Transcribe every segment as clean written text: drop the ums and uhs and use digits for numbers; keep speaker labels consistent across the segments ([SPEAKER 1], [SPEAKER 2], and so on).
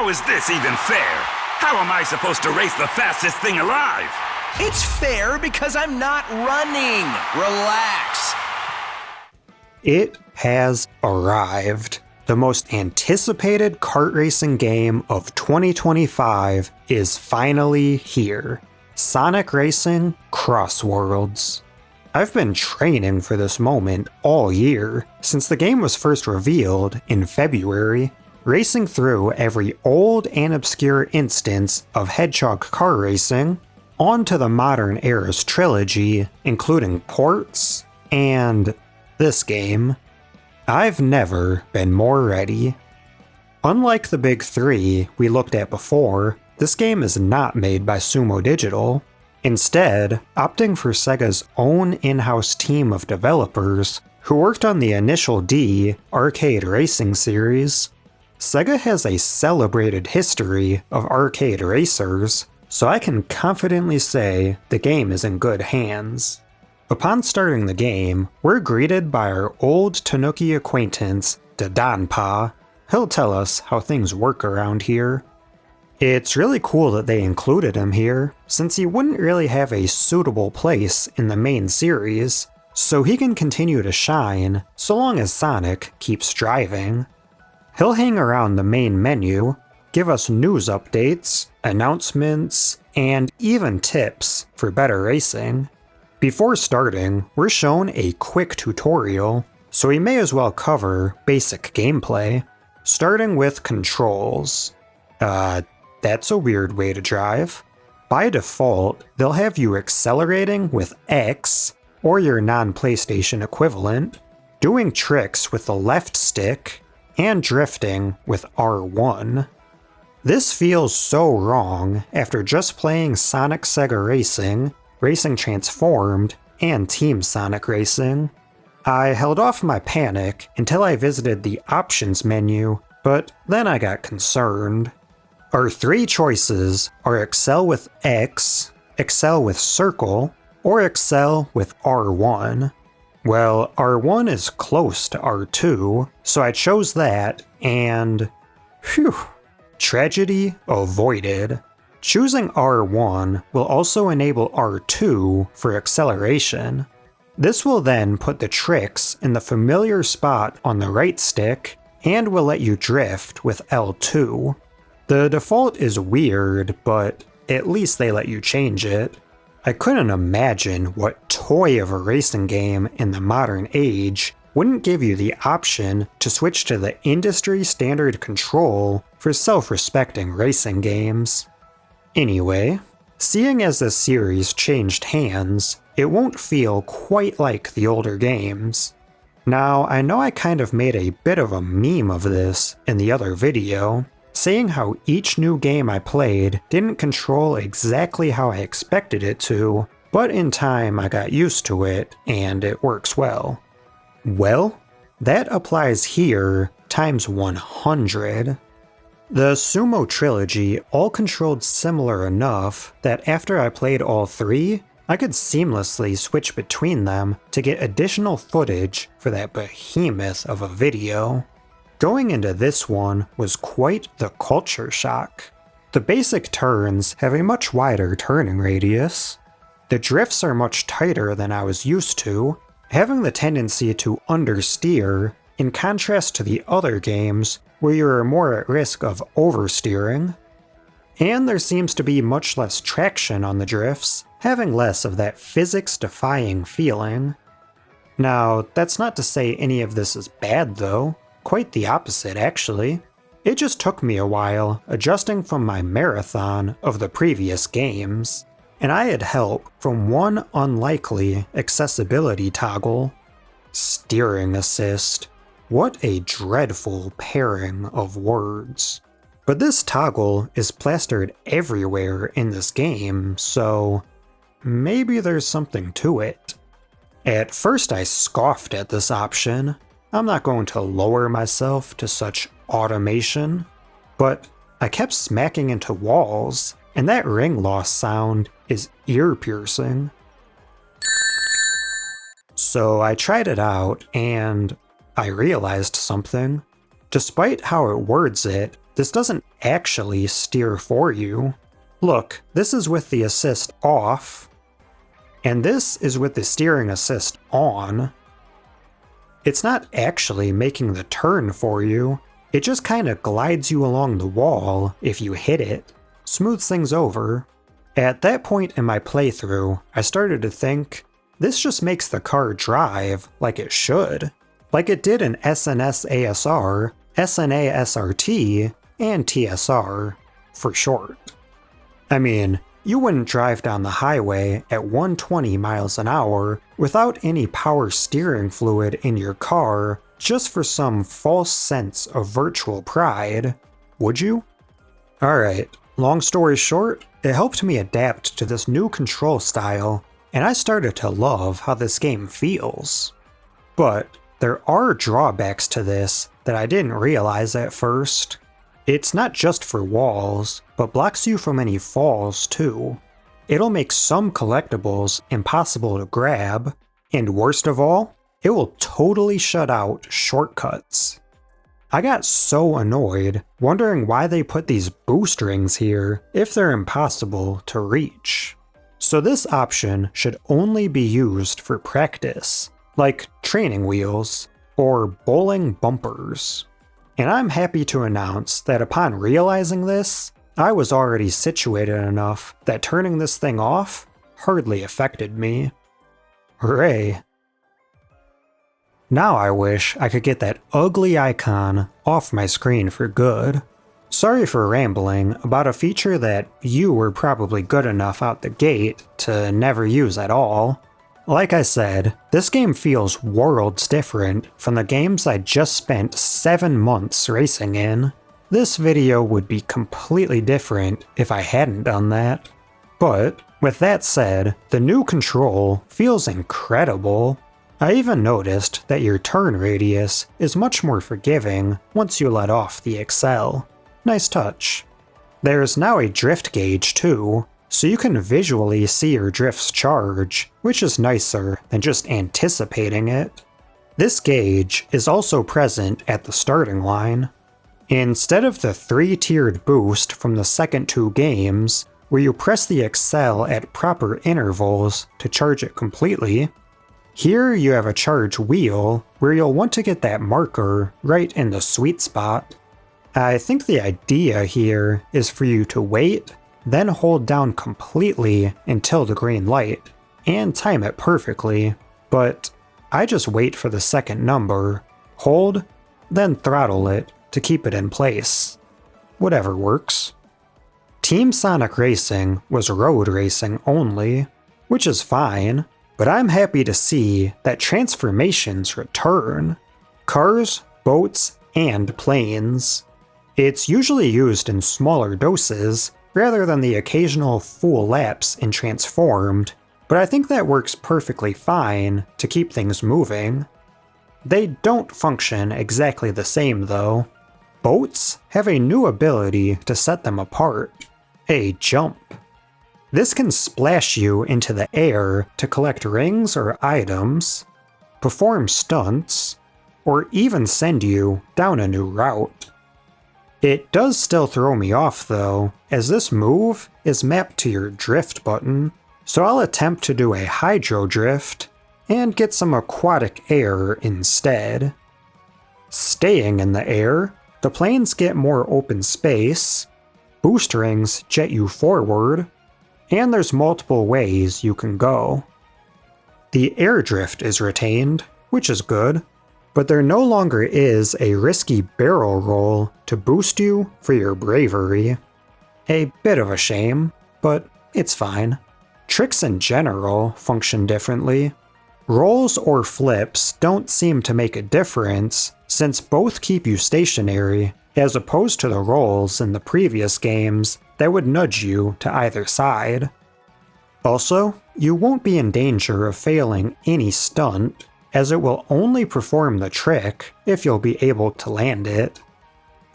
[SPEAKER 1] How is this even fair? How am I supposed to race the fastest thing alive?
[SPEAKER 2] It's fair because I'm not running. Relax.
[SPEAKER 3] It has arrived. The most anticipated kart racing game of 2025 is finally here. Sonic Racing CrossWorlds. I've been training for this moment all year, since the game was first revealed in February, racing through every old and obscure instance of Hedgehog car racing, onto the modern era's trilogy, including ports, and this game. I've never been more ready. Unlike the big three we looked at before, this game is not made by Sumo Digital. Instead, opting for Sega's own in-house team of developers who worked on the initial D arcade racing series. Sega has a celebrated history of arcade racers, so I can confidently say the game is in good hands. Upon starting the game, we're greeted by our old Tanuki acquaintance, Dadanpa. He'll tell us how things work around here. It's really cool that they included him here, since he wouldn't really have a suitable place in the main series, so he can continue to shine so long as Sonic keeps driving. He'll hang around the main menu, give us news updates, announcements, and even tips for better racing. Before starting, we're shown a quick tutorial, so we may as well cover basic gameplay, starting with controls. That's a weird way to drive. By default, they'll have you accelerating with X, or your non-PlayStation equivalent, doing tricks with the left stick, and drifting with R1. This feels so wrong after just playing Sonic Sega Racing, Racing Transformed, and Team Sonic Racing. I held off my panic until I visited the options menu, but then I got concerned. Our three choices are Excel with X, Excel with Circle, or Excel with R1. Well, R1 is close to R2, so I chose that, and phew, tragedy avoided. Choosing R1 will also enable R2 for acceleration. This will then put the tricks in the familiar spot on the right stick, and will let you drift with L2. The default is weird, but at least they let you change it. I couldn't imagine what toy of a racing game in the modern age wouldn't give you the option to switch to the industry standard control for self-respecting racing games. Anyway, seeing as the series changed hands, it won't feel quite like the older games. Now, I know I kind of made a bit of a meme of this in the other video, saying how each new game I played didn't control exactly how I expected it to, but in time I got used to it, and it works well. Well, that applies here times 100. The Sumo trilogy all controlled similar enough that after I played all three, I could seamlessly switch between them to get additional footage for that behemoth of a video. Going into this one was quite the culture shock. The basic turns have a much wider turning radius. The drifts are much tighter than I was used to, having the tendency to understeer in contrast to the other games where you are more at risk of oversteering. And there seems to be much less traction on the drifts, having less of that physics-defying feeling. Now, that's not to say any of this is bad though. Quite the opposite, actually. It just took me a while adjusting from my marathon of the previous games, and I had help from one unlikely accessibility toggle. Steering assist. What a dreadful pairing of words. But this toggle is plastered everywhere in this game, so maybe there's something to it. At first I scoffed at this option. I'm not going to lower myself to such automation, but I kept smacking into walls, and that ring loss sound is ear-piercing. So I tried it out, and I realized something. Despite how it words it, this doesn't actually steer for you. Look, this is with the assist off, and this is with the steering assist on. It's not actually making the turn for you, it just kinda glides you along the wall if you hit it, smooths things over. At that point in my playthrough, I started to think, this just makes the car drive like it should. Like it did in SNS ASR, SNA SRT, and TSR, for short. I mean, you wouldn't drive down the highway at 120 miles an hour without any power steering fluid in your car just for some false sense of virtual pride, would you? Alright, long story short, it helped me adapt to this new control style, and I started to love how this game feels. But there are drawbacks to this that I didn't realize at first. It's not just for walls, but blocks you from any falls too. It'll make some collectibles impossible to grab, and worst of all, it will totally shut out shortcuts. I got so annoyed, wondering why they put these boost rings here if they're impossible to reach. So this option should only be used for practice, like training wheels or bowling bumpers. And I'm happy to announce that upon realizing this, I was already situated enough that turning this thing off hardly affected me. Hooray. Now I wish I could get that ugly icon off my screen for good. Sorry for rambling about a feature that you were probably good enough out the gate to never use at all. Like I said, this game feels worlds different from the games I just spent 7 months racing in. This video would be completely different if I hadn't done that. But, with that said, the new control feels incredible. I even noticed that your turn radius is much more forgiving once you let off the Excel. Nice touch. There's now a drift gauge too, so you can visually see your drift's charge, which is nicer than just anticipating it. This gauge is also present at the starting line. Instead of the 3-tiered boost from the second 2 games, where you press the Excel at proper intervals to charge it completely, here you have a charge wheel where you'll want to get that marker right in the sweet spot. I think the idea here is for you to wait, then hold down completely until the green light, and time it perfectly, but I just wait for the second number, hold, then throttle it to keep it in place. Whatever works. Team Sonic Racing was road racing only, which is fine, but I'm happy to see that transformations return. Cars, boats, and planes. It's usually used in smaller doses, rather than the occasional full laps in Transformed, but I think that works perfectly fine to keep things moving. They don't function exactly the same though. Boats have a new ability to set them apart, a jump. This can splash you into the air to collect rings or items, perform stunts, or even send you down a new route. It does still throw me off though, as this move is mapped to your drift button, so I'll attempt to do a hydro drift and get some aquatic air instead. Staying in the air, the planes get more open space, boost rings jet you forward, and there's multiple ways you can go. The air drift is retained, which is good, but there no longer is a risky barrel roll to boost you for your bravery. A bit of a shame, but it's fine. Tricks in general function differently. Rolls or flips don't seem to make a difference, since both keep you stationary, as opposed to the rolls in the previous games that would nudge you to either side. Also, you won't be in danger of failing any stunt, as it will only perform the trick if you'll be able to land it.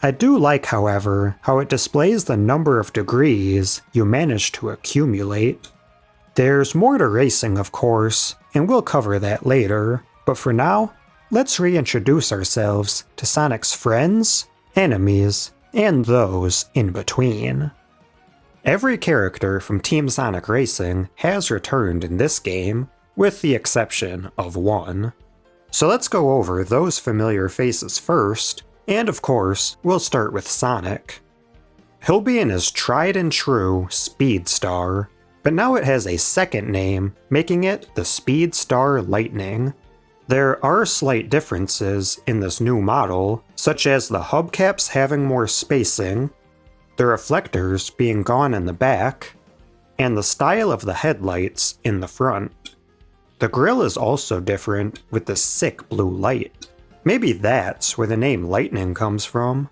[SPEAKER 3] I do like, however, how it displays the number of degrees you manage to accumulate. There's more to racing, of course, and we'll cover that later, but for now, let's reintroduce ourselves to Sonic's friends, enemies, and those in between. Every character from Team Sonic Racing has returned in this game, with the exception of one. So let's go over those familiar faces first, and of course, we'll start with Sonic. He'll be in his tried and true Speed Star, but now it has a second name, making it the Speed Star Lightning. There are slight differences in this new model, such as the hubcaps having more spacing, the reflectors being gone in the back, and the style of the headlights in the front. The grille is also different with the sick blue light. Maybe that's where the name Lightning comes from.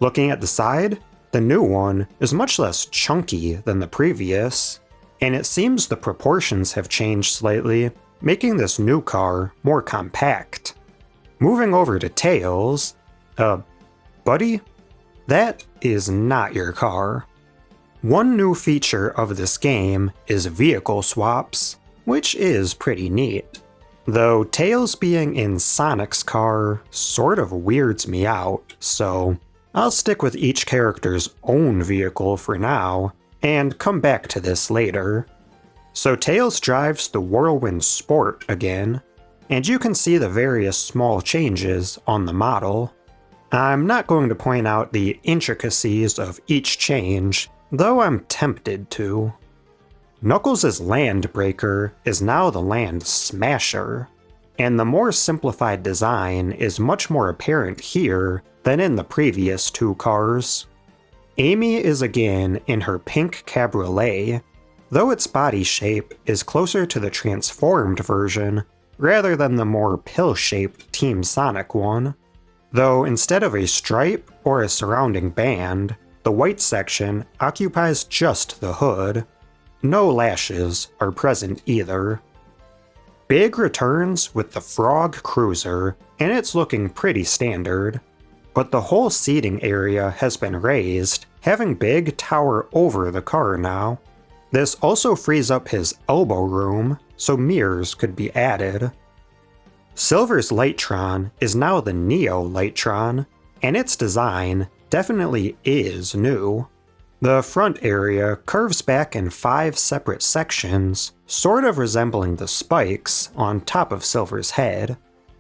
[SPEAKER 3] Looking at the side, the new one is much less chunky than the previous, and it seems the proportions have changed slightly, making this new car more compact. Moving over to Tails, buddy? That is not your car. One new feature of this game is vehicle swaps, which is pretty neat. Though Tails being in Sonic's car sort of weirds me out, so I'll stick with each character's own vehicle for now, and come back to this later. So Tails drives the Whirlwind Sport again, and you can see the various small changes on the model. I'm not going to point out the intricacies of each change, though I'm tempted to. Knuckles' Land Breaker is now the Land Smasher, and the more simplified design is much more apparent here than in the previous two cars. Amy is again in her pink cabriolet, though its body shape is closer to the transformed version rather than the more pill-shaped Team Sonic one. Though instead of a stripe or a surrounding band, the white section occupies just the hood. No lashes are present either. Big returns with the Frog Cruiser, and it's looking pretty standard. But the whole seating area has been raised, having Big tower over the car now. This also frees up his elbow room, so mirrors could be added. Silver's Lightron is now the Neo Lightron, and its design definitely is new. The front area curves back in 5 separate sections, sort of resembling the spikes on top of Silver's head.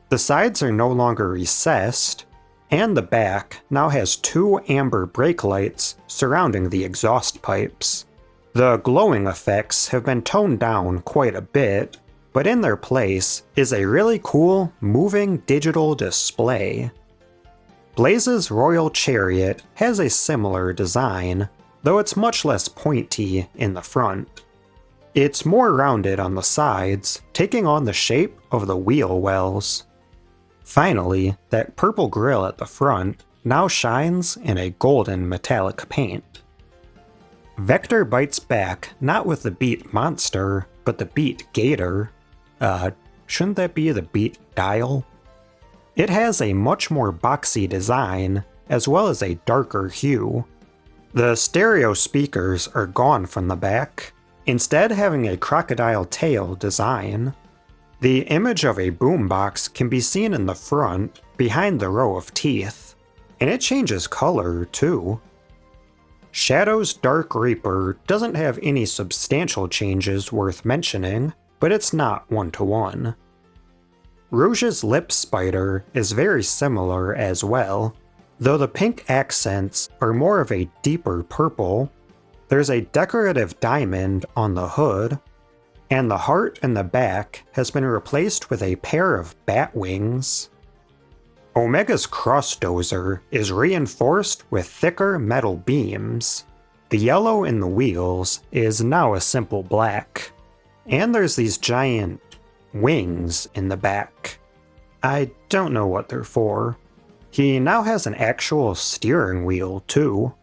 [SPEAKER 3] The sides are no longer recessed, and the back now has 2 amber brake lights surrounding the exhaust pipes. The glowing effects have been toned down quite a bit, but in their place is a really cool moving digital display. Blaze's Royal Chariot has a similar design, though it's much less pointy in the front. It's more rounded on the sides, taking on the shape of the wheel wells. Finally, that purple grille at the front now shines in a golden metallic paint. Vector bites back not with the Beat Monster, but the Beat Gator. Shouldn't that be the Beat Dial? It has a much more boxy design, as well as a darker hue. The stereo speakers are gone from the back, instead having a crocodile tail design. The image of a boombox can be seen in the front, behind the row of teeth, and it changes color too. Shadow's Dark Reaper doesn't have any substantial changes worth mentioning, but it's not one-to-one. Rouge's Lip Spider is very similar as well, though the pink accents are more of a deeper purple. There's a decorative diamond on the hood, and the heart in the back has been replaced with a pair of bat wings. Omega's Cross Dozer is reinforced with thicker metal beams. The yellow in the wheels is now a simple black. And there's these giant wings in the back. I don't know what they're for. He now has an actual steering wheel too.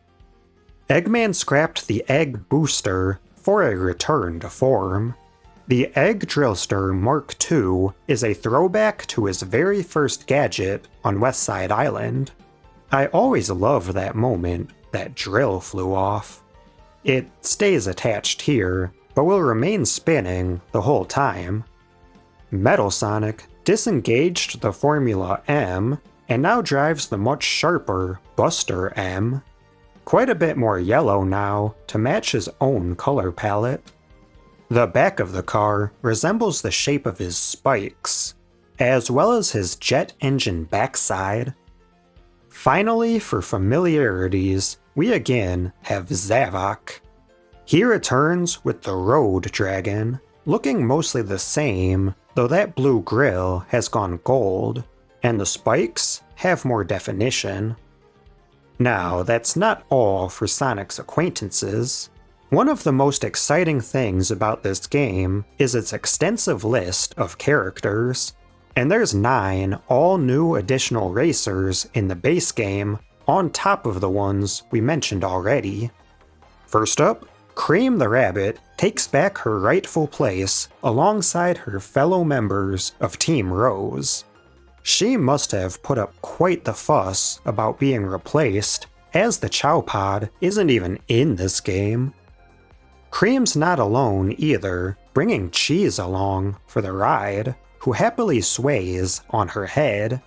[SPEAKER 3] Eggman scrapped the Egg Booster for a return to form. The Egg Drillster Mark II is a throwback to his very first gadget on West Side Island. I always loved that moment that drill flew off. It stays attached here, but will remain spinning the whole time. Metal Sonic disengaged the Formula M and now drives the much sharper Buster M. Quite a bit more yellow now to match his own color palette. The back of the car resembles the shape of his spikes, as well as his jet engine backside. Finally, for familiarities, we again have Zavok. He returns with the Road Dragon, looking mostly the same, though that blue grille has gone gold, and the spikes have more definition. Now, that's not all for Sonic's acquaintances. One of the most exciting things about this game is its extensive list of characters, and there's 9 all-new additional racers in the base game on top of the ones we mentioned already. First up, Cream the Rabbit takes back her rightful place alongside her fellow members of Team Rose. She must have put up quite the fuss about being replaced, as the Chao pod isn't even in this game. Cream's not alone either, bringing Cheese along for the ride, who happily sways on her head.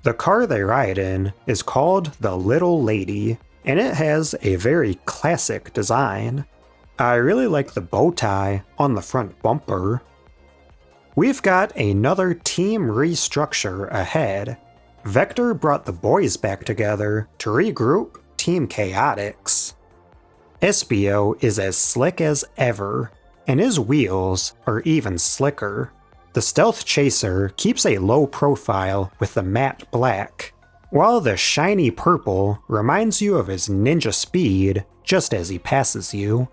[SPEAKER 3] The car they ride in is called the Little Lady, and it has a very classic design. I really like the bow tie on the front bumper. We've got another team restructure ahead. Vector brought the boys back together to regroup Team Chaotix. Espio is as slick as ever, and his wheels are even slicker. The Stealth Chaser keeps a low profile with the matte black, while the shiny purple reminds you of his ninja speed just as he passes you.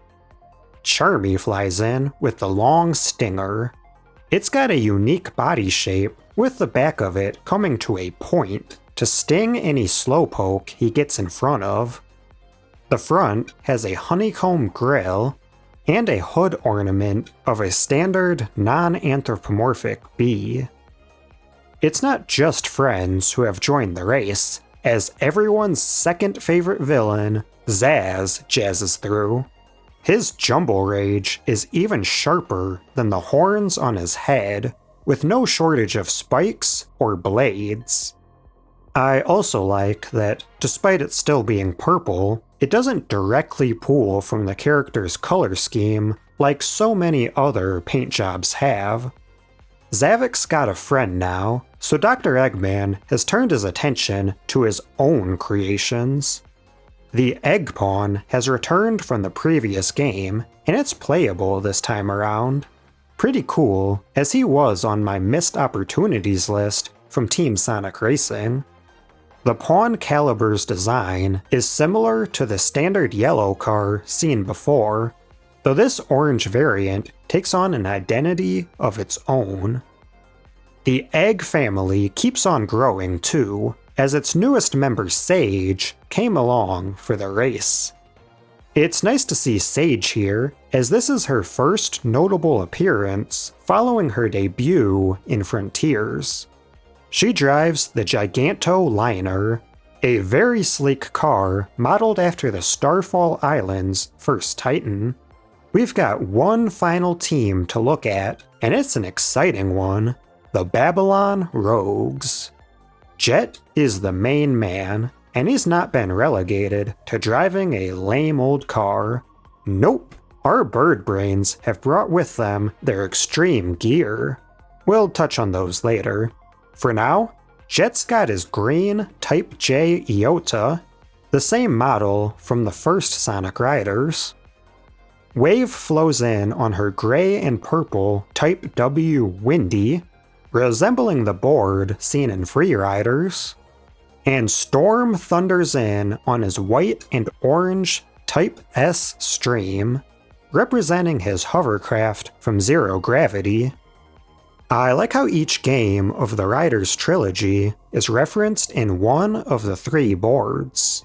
[SPEAKER 3] Charmy flies in with the long stinger. It's got a unique body shape, with the back of it coming to a point to sting any slowpoke he gets in front of. The front has a honeycomb grille and a hood ornament of a standard non-anthropomorphic bee. It's not just friends who have joined the race, as everyone's second favorite villain, Zaz, jazzes through. His Jumble Rage is even sharper than the horns on his head, with no shortage of spikes or blades. I also like that, despite it still being purple, it doesn't directly pull from the character's color scheme like so many other paint jobs have. Zavok's got a friend now, so Dr. Eggman has turned his attention to his own creations. The Egg Pawn has returned from the previous game, and it's playable this time around. Pretty cool, as he was on my missed opportunities list from Team Sonic Racing. The Pawn Caliber's design is similar to the standard yellow car seen before, though this orange variant takes on an identity of its own. The Egg family keeps on growing too, as its newest member Sage came along for the race. It's nice to see Sage here, as this is her first notable appearance following her debut in Frontiers. She drives the Giganto Liner, a very sleek car modeled after the Starfall Island's first Titan. We've got one final team to look at, and it's an exciting one, the Babylon Rogues. Jet is the main man, and he's not been relegated to driving a lame old car. Nope, our bird brains have brought with them their extreme gear. We'll touch on those later. For now, Jet's got his green Type J Iota, the same model from the first Sonic Riders. Wave flows in on her gray and purple Type W Windy, resembling the board seen in Free Riders. And Storm thunders in on his white and orange Type S Stream, representing his hovercraft from Zero Gravity. I like how each game of the Riders trilogy is referenced in one of the 3 boards.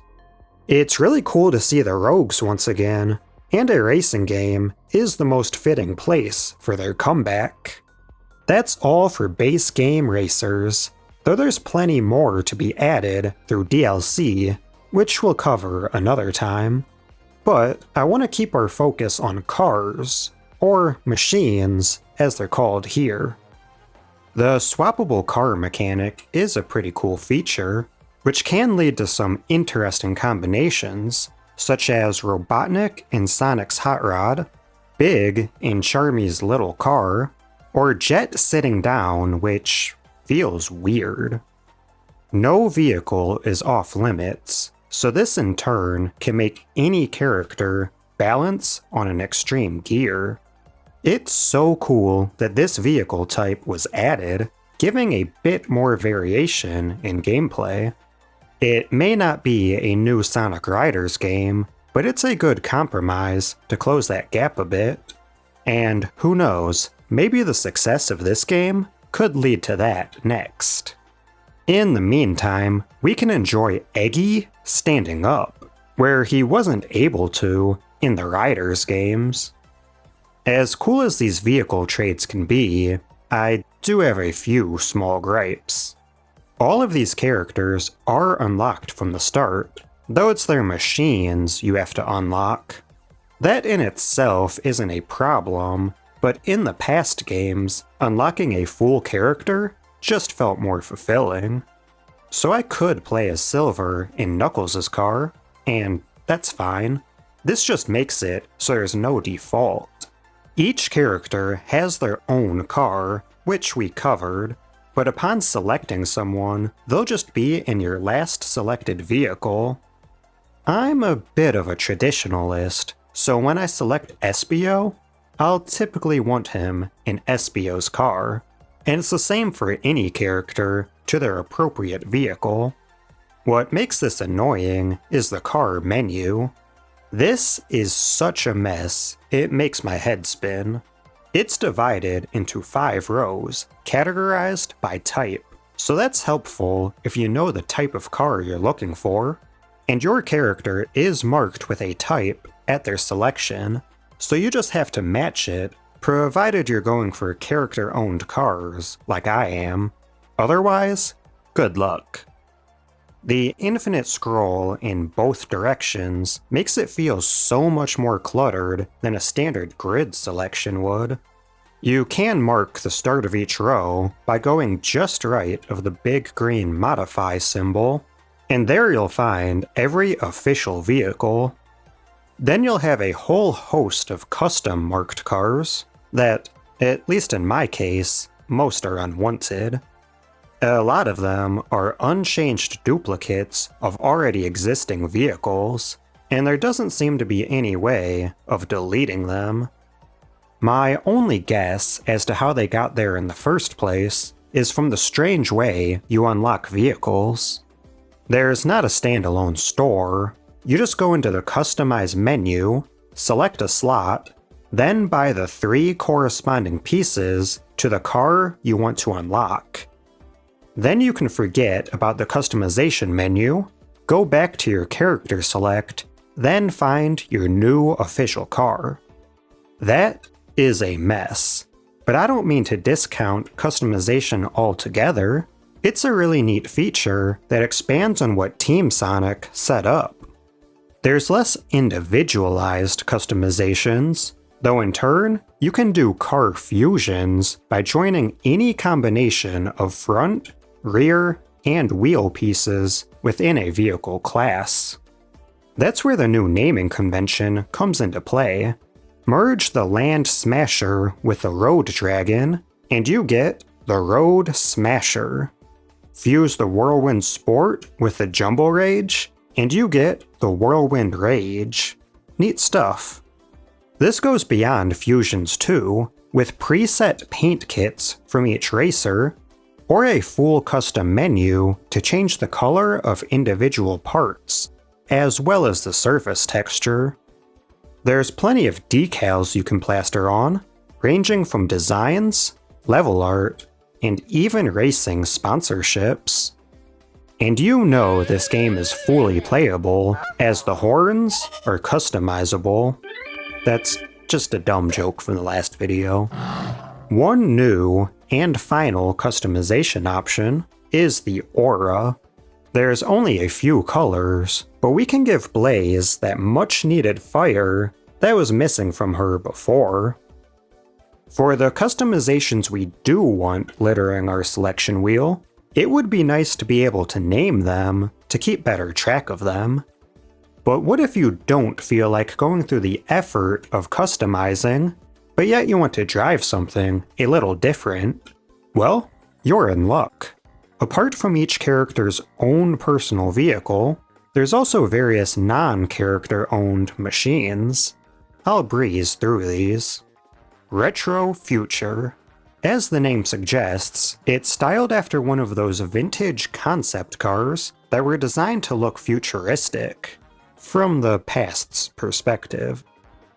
[SPEAKER 3] It's really cool to see the Rogues once again, and a racing game is the most fitting place for their comeback. That's all for base game racers, though there's plenty more to be added through DLC, which we'll cover another time. But I want to keep our focus on cars, or machines as they're called here. The swappable car mechanic is a pretty cool feature, which can lead to some interesting combinations, such as Robotnik in Sonic's Hot Rod, Big in Charmy's little car, or Jet sitting down, which feels weird. No vehicle is off limits, so this in turn can make any character balance on an extreme gear. It's so cool that this vehicle type was added, giving a bit more variation in gameplay. It may not be a new Sonic Riders game, but it's a good compromise to close that gap a bit. And who knows, maybe the success of this game could lead to that next. In the meantime, we can enjoy Eggy standing up, where he wasn't able to in the Riders games. As cool as these vehicle traits can be, I do have a few small gripes. All of these characters are unlocked from the start, though it's their machines you have to unlock. That in itself isn't a problem, but in the past games, unlocking a full character just felt more fulfilling. So I could play as Silver in Knuckles' car, and that's fine. This just makes it so there's no default. Each character has their own car, which we covered, but upon selecting someone, they'll just be in your last selected vehicle. I'm a bit of a traditionalist, so when I select Espio, I'll typically want him in Espio's car, and it's the same for any character to their appropriate vehicle. What makes this annoying is the car menu. This is such a mess, it makes my head spin. It's divided into 5 rows, categorized by type, so that's helpful if you know the type of car you're looking for. And your character is marked with a type at their selection, so you just have to match it, provided you're going for character-owned cars, like I am. Otherwise, good luck. The infinite scroll in both directions makes it feel so much more cluttered than a standard grid selection would. You can mark the start of each row by going just right of the big green modify symbol, and there you'll find every official vehicle. Then you'll have a whole host of custom marked cars that, at least in my case, most are unwanted. A lot of them are unchanged duplicates of already existing vehicles, and there doesn't seem to be any way of deleting them. My only guess as to how they got there in the first place is from the strange way you unlock vehicles. There's not a standalone store, you just go into the Customize menu, select a slot, then buy the 3 corresponding pieces to the car you want to unlock. Then you can forget about the customization menu, go back to your character select, then find your new official car. That is a mess, but I don't mean to discount customization altogether. It's a really neat feature that expands on what Team Sonic set up. There's less individualized customizations, though in turn, you can do car fusions by joining any combination of front, rear, and wheel pieces within a vehicle class. That's where the new naming convention comes into play. Merge the Land Smasher with the Road Dragon, and you get the Road Smasher. Fuse the Whirlwind Sport with the Jumbo Rage, and you get the Whirlwind Rage. Neat stuff. This goes beyond fusions too, with preset paint kits from each racer, or a full custom menu to change the color of individual parts, as well as the surface texture. There's plenty of decals you can plaster on, ranging from designs, level art, and even racing sponsorships. And you know this game is fully playable, as the horns are customizable. That's just a dumb joke from the last video. One new and final customization option is the aura. There's only a few colors, but we can give Blaze that much needed fire that was missing from her before. For the customizations we do want littering our selection wheel, it would be nice to be able to name them to keep better track of them. But what if you don't feel like going through the effort of customizing, but yet you want to drive something a little different? Well, you're in luck. Apart from each character's own personal vehicle, there's also various non-character owned machines. I'll breeze through these. Retro Future. As the name suggests, it's styled after one of those vintage concept cars that were designed to look futuristic, from the past's perspective.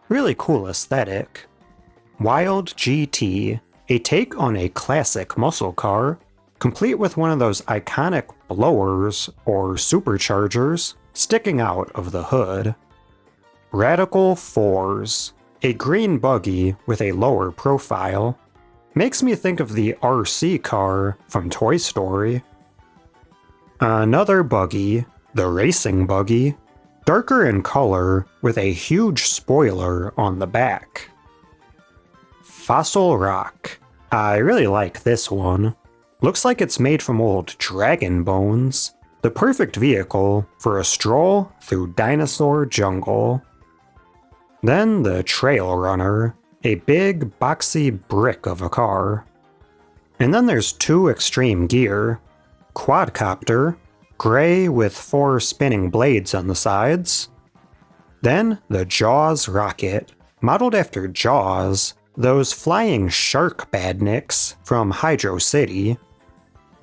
[SPEAKER 3] Really cool aesthetic. Wild GT, a take on a classic muscle car, complete with one of those iconic blowers or superchargers sticking out of the hood. Radical Fours, a green buggy with a lower profile. Makes me think of the RC car from Toy Story. Another buggy, the racing buggy, darker in color with a huge spoiler on the back. Fossil Rock. I really like this one. Looks like it's made from old dragon bones. The perfect vehicle for a stroll through dinosaur jungle. Then the Trail Runner, a big boxy brick of a car. And then there's two extreme gear. Quadcopter, gray with 4 spinning blades on the sides. Then the Jaws Rocket, modeled after Jaws, those flying shark badniks from Hydro City.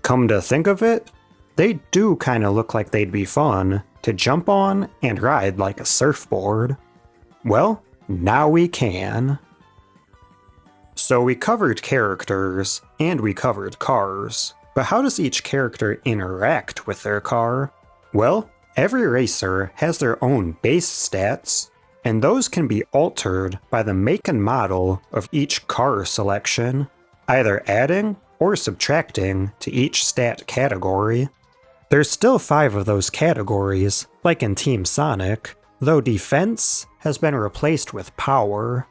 [SPEAKER 3] Come to think of it, they do kinda look like they'd be fun to jump on and ride like a surfboard. Well, now we can. So we covered characters, and we covered cars, but how does each character interact with their car? Well, every racer has their own base stats, and those can be altered by the make and model of each car selection, either adding or subtracting to each stat category. There's still 5 of those categories, like in Team Sonic, though defense has been replaced with power.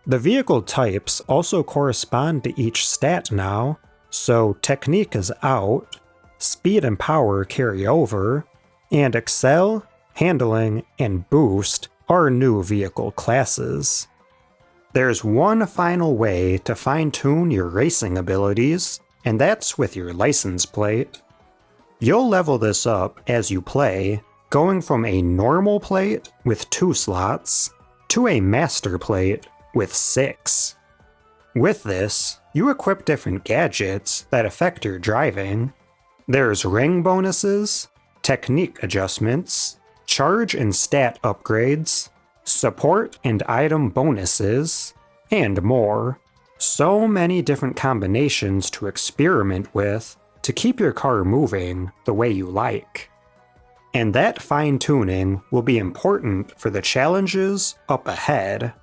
[SPEAKER 3] The vehicle types also correspond to each stat now, so technique is out, speed and power carry over, and excel, handling, and boost are new vehicle classes. There's one final way to fine-tune your racing abilities, and that's with your license plate. You'll level this up as you play, going from a normal plate with 2 slots to a master plate with 6. With this, you equip different gadgets that affect your driving. There's ring bonuses, technique adjustments, charge and stat upgrades, support and item bonuses, and more. So many different combinations to experiment with to keep your car moving the way you like. And that fine-tuning will be important for the challenges up ahead.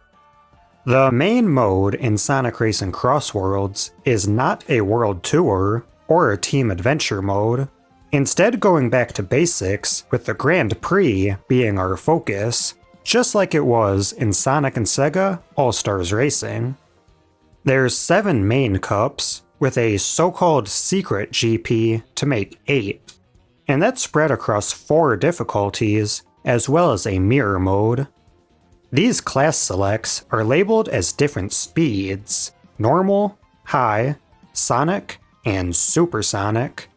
[SPEAKER 3] The main mode in Sonic Racing CrossWorlds is not a world tour or a team adventure mode, instead going back to basics with the Grand Prix being our focus, just like it was in Sonic and Sega All-Stars Racing. There's 7 main cups, with a so-called secret GP to make 8, and that's spread across 4 difficulties, as well as a mirror mode. These class selects are labeled as different speeds: normal, high, sonic, and supersonic.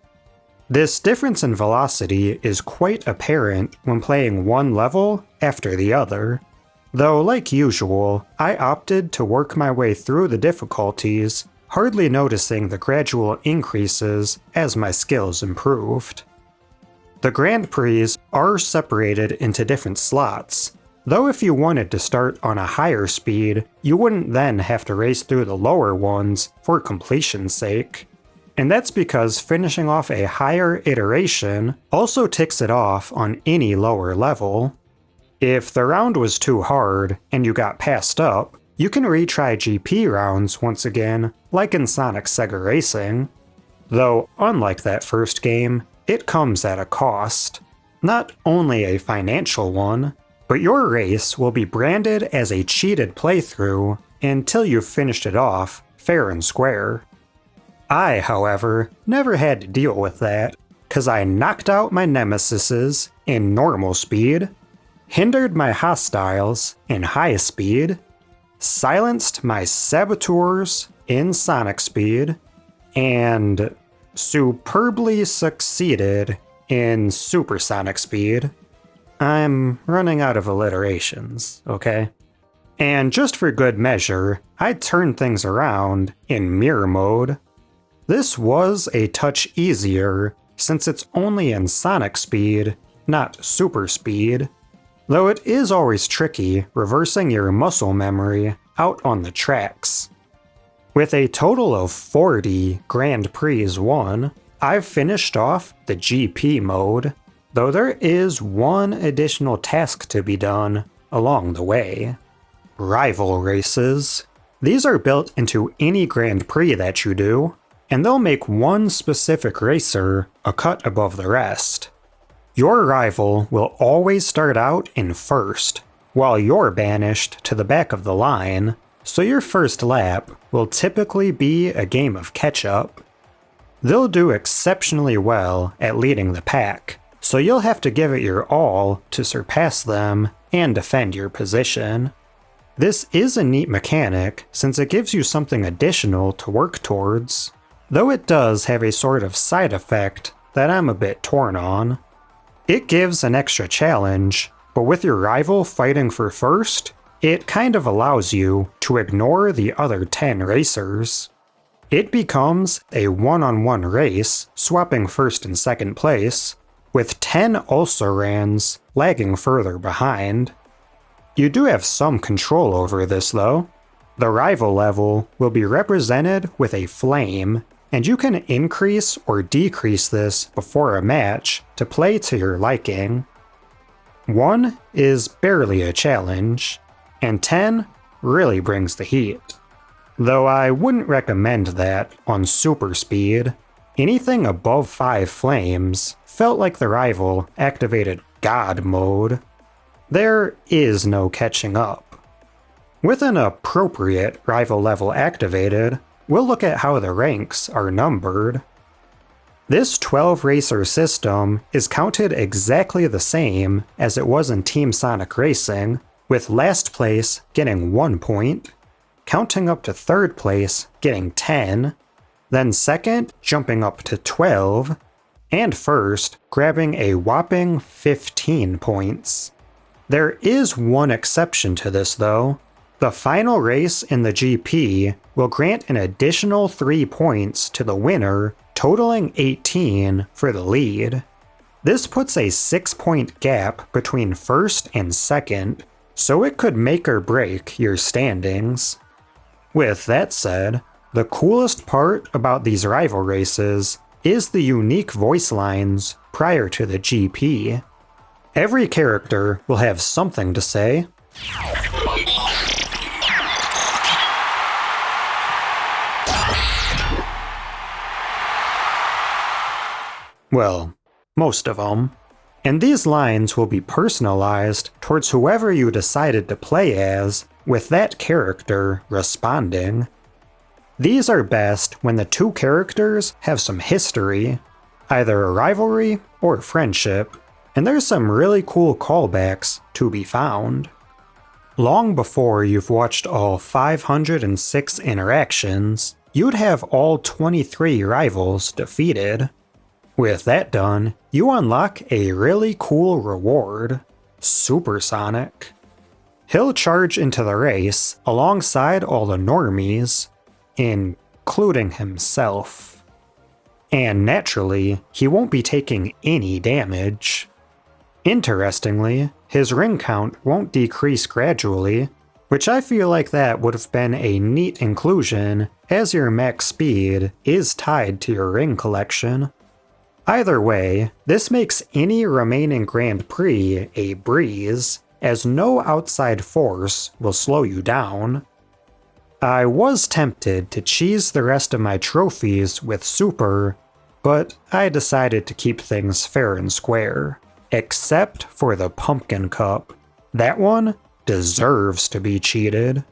[SPEAKER 3] This difference in velocity is quite apparent when playing one level after the other, though like usual, I opted to work my way through the difficulties, hardly noticing the gradual increases as my skills improved. The Grand Prix are separated into different slots, though if you wanted to start on a higher speed, you wouldn't then have to race through the lower ones for completion's sake. And that's because finishing off a higher iteration also ticks it off on any lower level. If the round was too hard and you got passed up, you can retry GP rounds once again, like in Sonic Sega Racing. Though, unlike that first game, it comes at a cost. Not only a financial one, but your race will be branded as a cheated playthrough until you've finished it off fair and square. I, however, never had to deal with that, cause I knocked out my nemesises in normal speed, hindered my hostiles in high speed, silenced my saboteurs in sonic speed, and superbly succeeded in supersonic speed. I'm running out of alliterations, okay? And just for good measure, I turned things around in mirror mode. This was a touch easier since it's only in sonic speed, not super speed, though it is always tricky reversing your muscle memory out on the tracks. With a total of 40 Grand Prix won, I've finished off the GP mode, though there is one additional task to be done along the way. Rival races. These are built into any Grand Prix that you do, and they'll make one specific racer a cut above the rest. Your rival will always start out in first, while you're banished to the back of the line, so your first lap will typically be a game of catch-up. They'll do exceptionally well at leading the pack, so you'll have to give it your all to surpass them and defend your position. This is a neat mechanic since it gives you something additional to work towards, though it does have a sort of side effect that I'm a bit torn on. It gives an extra challenge, but with your rival fighting for first, it kind of allows you to ignore the other 10 racers. It becomes a one-on-one race, swapping first and second place, with 10 also-rans lagging further behind. You do have some control over this though. The rival level will be represented with a flame, and you can increase or decrease this before a match to play to your liking. 1 is barely a challenge, and 10 really brings the heat. Though I wouldn't recommend that on super speed. Anything above 5 flames felt like the rival activated God mode. There is no catching up. With an appropriate rival level activated, we'll look at how the ranks are numbered. This 12 racer system is counted exactly the same as it was in Team Sonic Racing, with last place getting 1 point, counting up to third place getting 10, then second jumping up to 12, and first grabbing a whopping 15 points. There is one exception to this though. The final race in the GP will grant an additional 3 points to the winner, totaling 18 for the lead. This puts a 6-point gap between first and second, so it could make or break your standings. With that said, the coolest part about these rival races is the unique voice lines prior to the GP. Every character will have something to say. Well, most of them. And these lines will be personalized towards whoever you decided to play as, with that character responding. These are best when the two characters have some history, either a rivalry or friendship, and there's some really cool callbacks to be found. Long before you've watched all 506 interactions, you'd have all 23 rivals defeated. With that done, you unlock a really cool reward, Supersonic. He'll charge into the race alongside all the normies, including himself. And naturally, he won't be taking any damage. Interestingly, his ring count won't decrease gradually, which I feel like that would have been a neat inclusion as your max speed is tied to your ring collection. Either way, this makes any remaining Grand Prix a breeze, as no outside force will slow you down. I was tempted to cheese the rest of my trophies with Super, but I decided to keep things fair and square, except for the Pumpkin Cup. That one deserves to be cheated.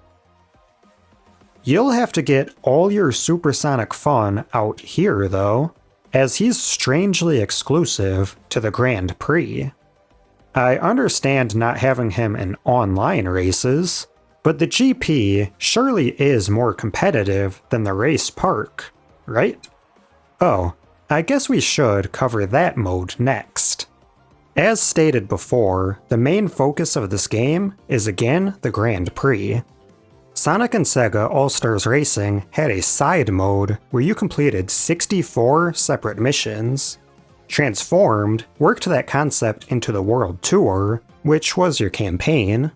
[SPEAKER 3] You'll have to get all your supersonic fun out here though, as he's strangely exclusive to the Grand Prix. I understand not having him in online races, but the GP surely is more competitive than the race park, right? Oh, I guess we should cover that mode next. As stated before, the main focus of this game is again the Grand Prix. Sonic and Sega All-Stars Racing had a side mode where you completed 64 separate missions. Transformed worked that concept into the World Tour, which was your campaign.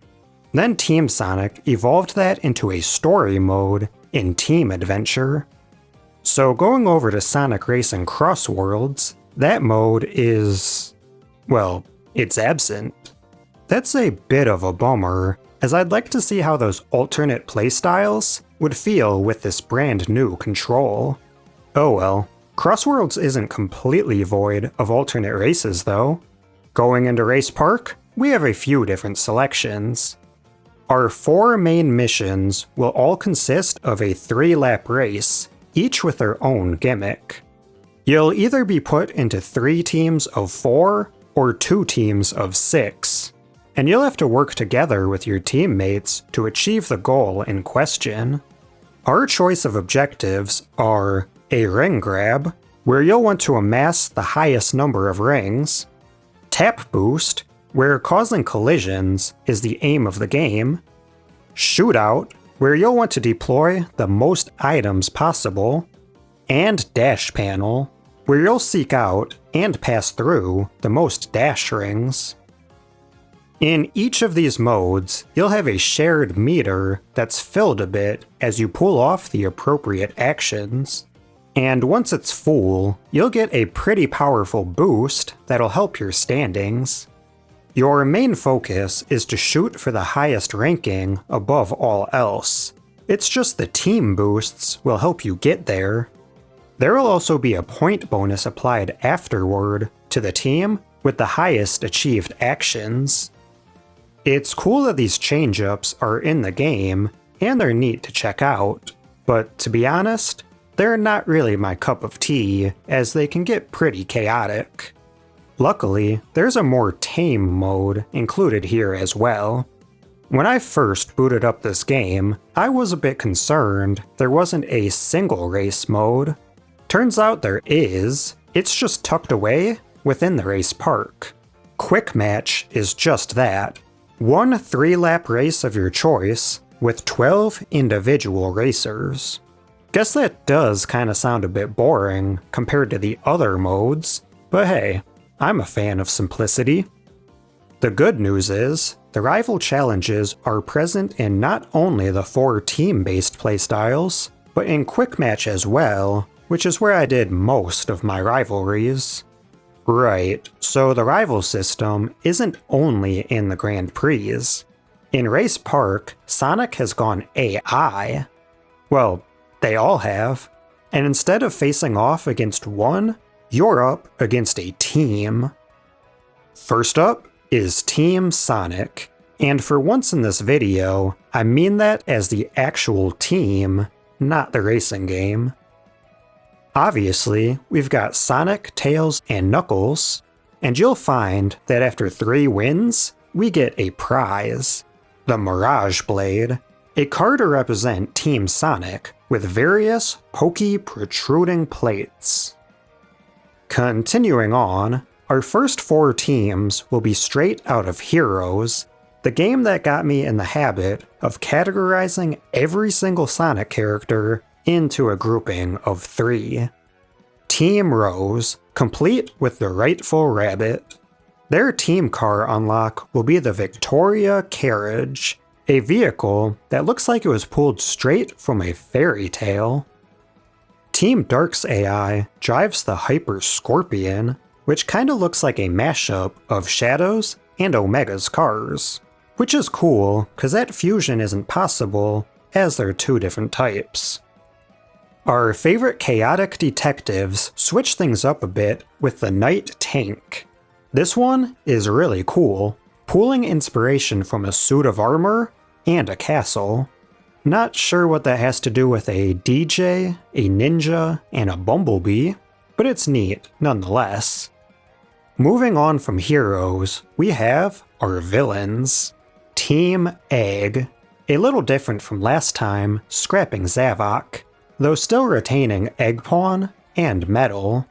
[SPEAKER 3] Then Team Sonic evolved that into a story mode in Team Adventure. So going over to Sonic Racing CrossWorlds, that mode is, well, it's absent. That's a bit of a bummer, as I'd like to see how those alternate playstyles would feel with this brand new control. Oh well, CrossWorlds isn't completely void of alternate races though. Going into Race Park, we have a few different selections. Our 4 main missions will all consist of a 3-lap race, each with their own gimmick. You'll either be put into 3 teams of 4 or 2 teams of 6, and you'll have to work together with your teammates to achieve the goal in question. Our choice of objectives are a ring grab, where you'll want to amass the highest number of rings, tap boost, where causing collisions is the aim of the game, shootout, where you'll want to deploy the most items possible, and dash panel, where you'll seek out and pass through the most dash rings. In each of these modes, you'll have a shared meter that's filled a bit as you pull off the appropriate actions. And once it's full, you'll get a pretty powerful boost that'll help your standings. Your main focus is to shoot for the highest ranking above all else. It's just the team boosts will help you get there. There will also be a point bonus applied afterward to the team with the highest achieved actions. It's cool that these change-ups are in the game, and they're neat to check out, but to be honest, they're not really my cup of tea, as they can get pretty chaotic. Luckily, there's a more tame mode included here as well. When I first booted up this game, I was a bit concerned there wasn't a single race mode. Turns out there is, it's just tucked away within the race park. Quick Match is just that. One 3-lap race of your choice with 12 individual racers. Guess that does kinda sound a bit boring compared to the other modes, but hey, I'm a fan of simplicity. The good news is, the rival challenges are present in not only the 4 team-based playstyles, but in Quick Match as well, which is where I did most of my rivalries. Right, so the rival system isn't only in the Grand Prix. In Race Park, Sonic has gone AI. Well, they all have. And instead of facing off against one, you're up against a team. First up is Team Sonic. And for once in this video, I mean that as the actual team, not the racing game. Obviously, we've got Sonic, Tails, and Knuckles, and you'll find that after 3 wins, we get a prize, the Mirage Blade, a card to represent Team Sonic with various pokey protruding plates. Continuing on, our first 4 teams will be straight out of Heroes, the game that got me in the habit of categorizing every single Sonic character into a grouping of 3. Team Rose, complete with the Rightful Rabbit. Their team car unlock will be the Victoria Carriage, a vehicle that looks like it was pulled straight from a fairy tale. Team Dark's AI drives the Hyper Scorpion, which kinda looks like a mashup of Shadow's and Omega's cars. Which is cool, cause that fusion isn't possible, as they're 2 different types. Our favorite chaotic detectives switch things up a bit with the Knight Tank. This one is really cool, pulling inspiration from a suit of armor and a castle. Not sure what that has to do with a DJ, a ninja, and a bumblebee, but it's neat nonetheless. Moving on from heroes, we have our villains. Team Egg. A little different from last time, scrapping Zavok, though still retaining Egg Pawn and Metal.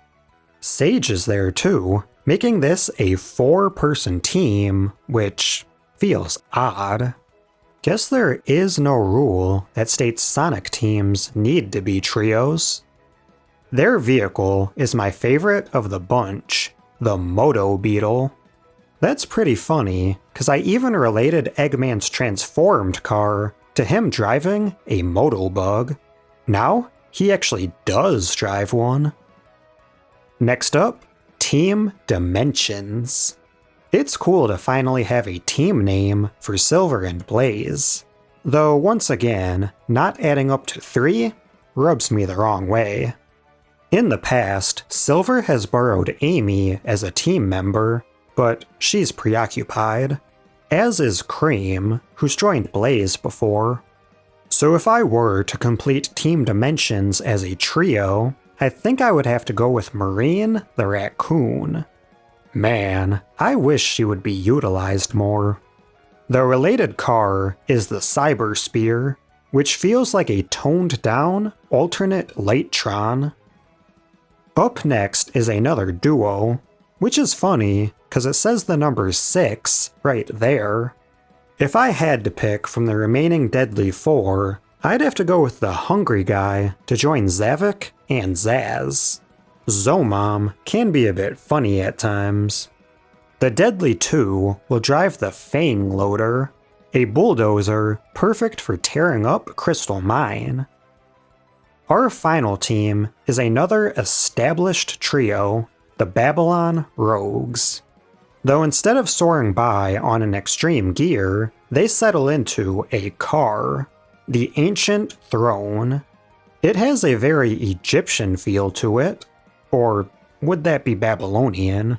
[SPEAKER 3] Sage is there too, making this a 4-person team, which feels odd. Guess there is no rule that states Sonic teams need to be trios. Their vehicle is my favorite of the bunch, the Moto Beetle. That's pretty funny, cause I even related Eggman's transformed car to him driving a Motobug. Now, he actually does drive one. Next up, Team Dimensions. It's cool to finally have a team name for Silver and Blaze, though once again, not adding up to 3 rubs me the wrong way. In the past, Silver has borrowed Amy as a team member, but she's preoccupied, as is Cream, who's joined Blaze before. So if I were to complete Team Dimensions as a trio, I think I would have to go with Marine the Raccoon. Man, I wish she would be utilized more. The related car is the Cyber Spear, which feels like a toned down alternate Lightron. Up next is another duo, which is funny because it says the number 6 right there. If I had to pick from the remaining deadly 4, I'd have to go with the Hungry Guy to join Zavok and Zaz. Zomom can be a bit funny at times. The deadly 2 will drive the Fang Loader, a bulldozer perfect for tearing up Crystal Mine. Our final team is another established trio, the Babylon Rogues. Though instead of soaring by on an extreme gear, they settle into a car, the Ancient Throne. It has a very Egyptian feel to it, or would that be Babylonian?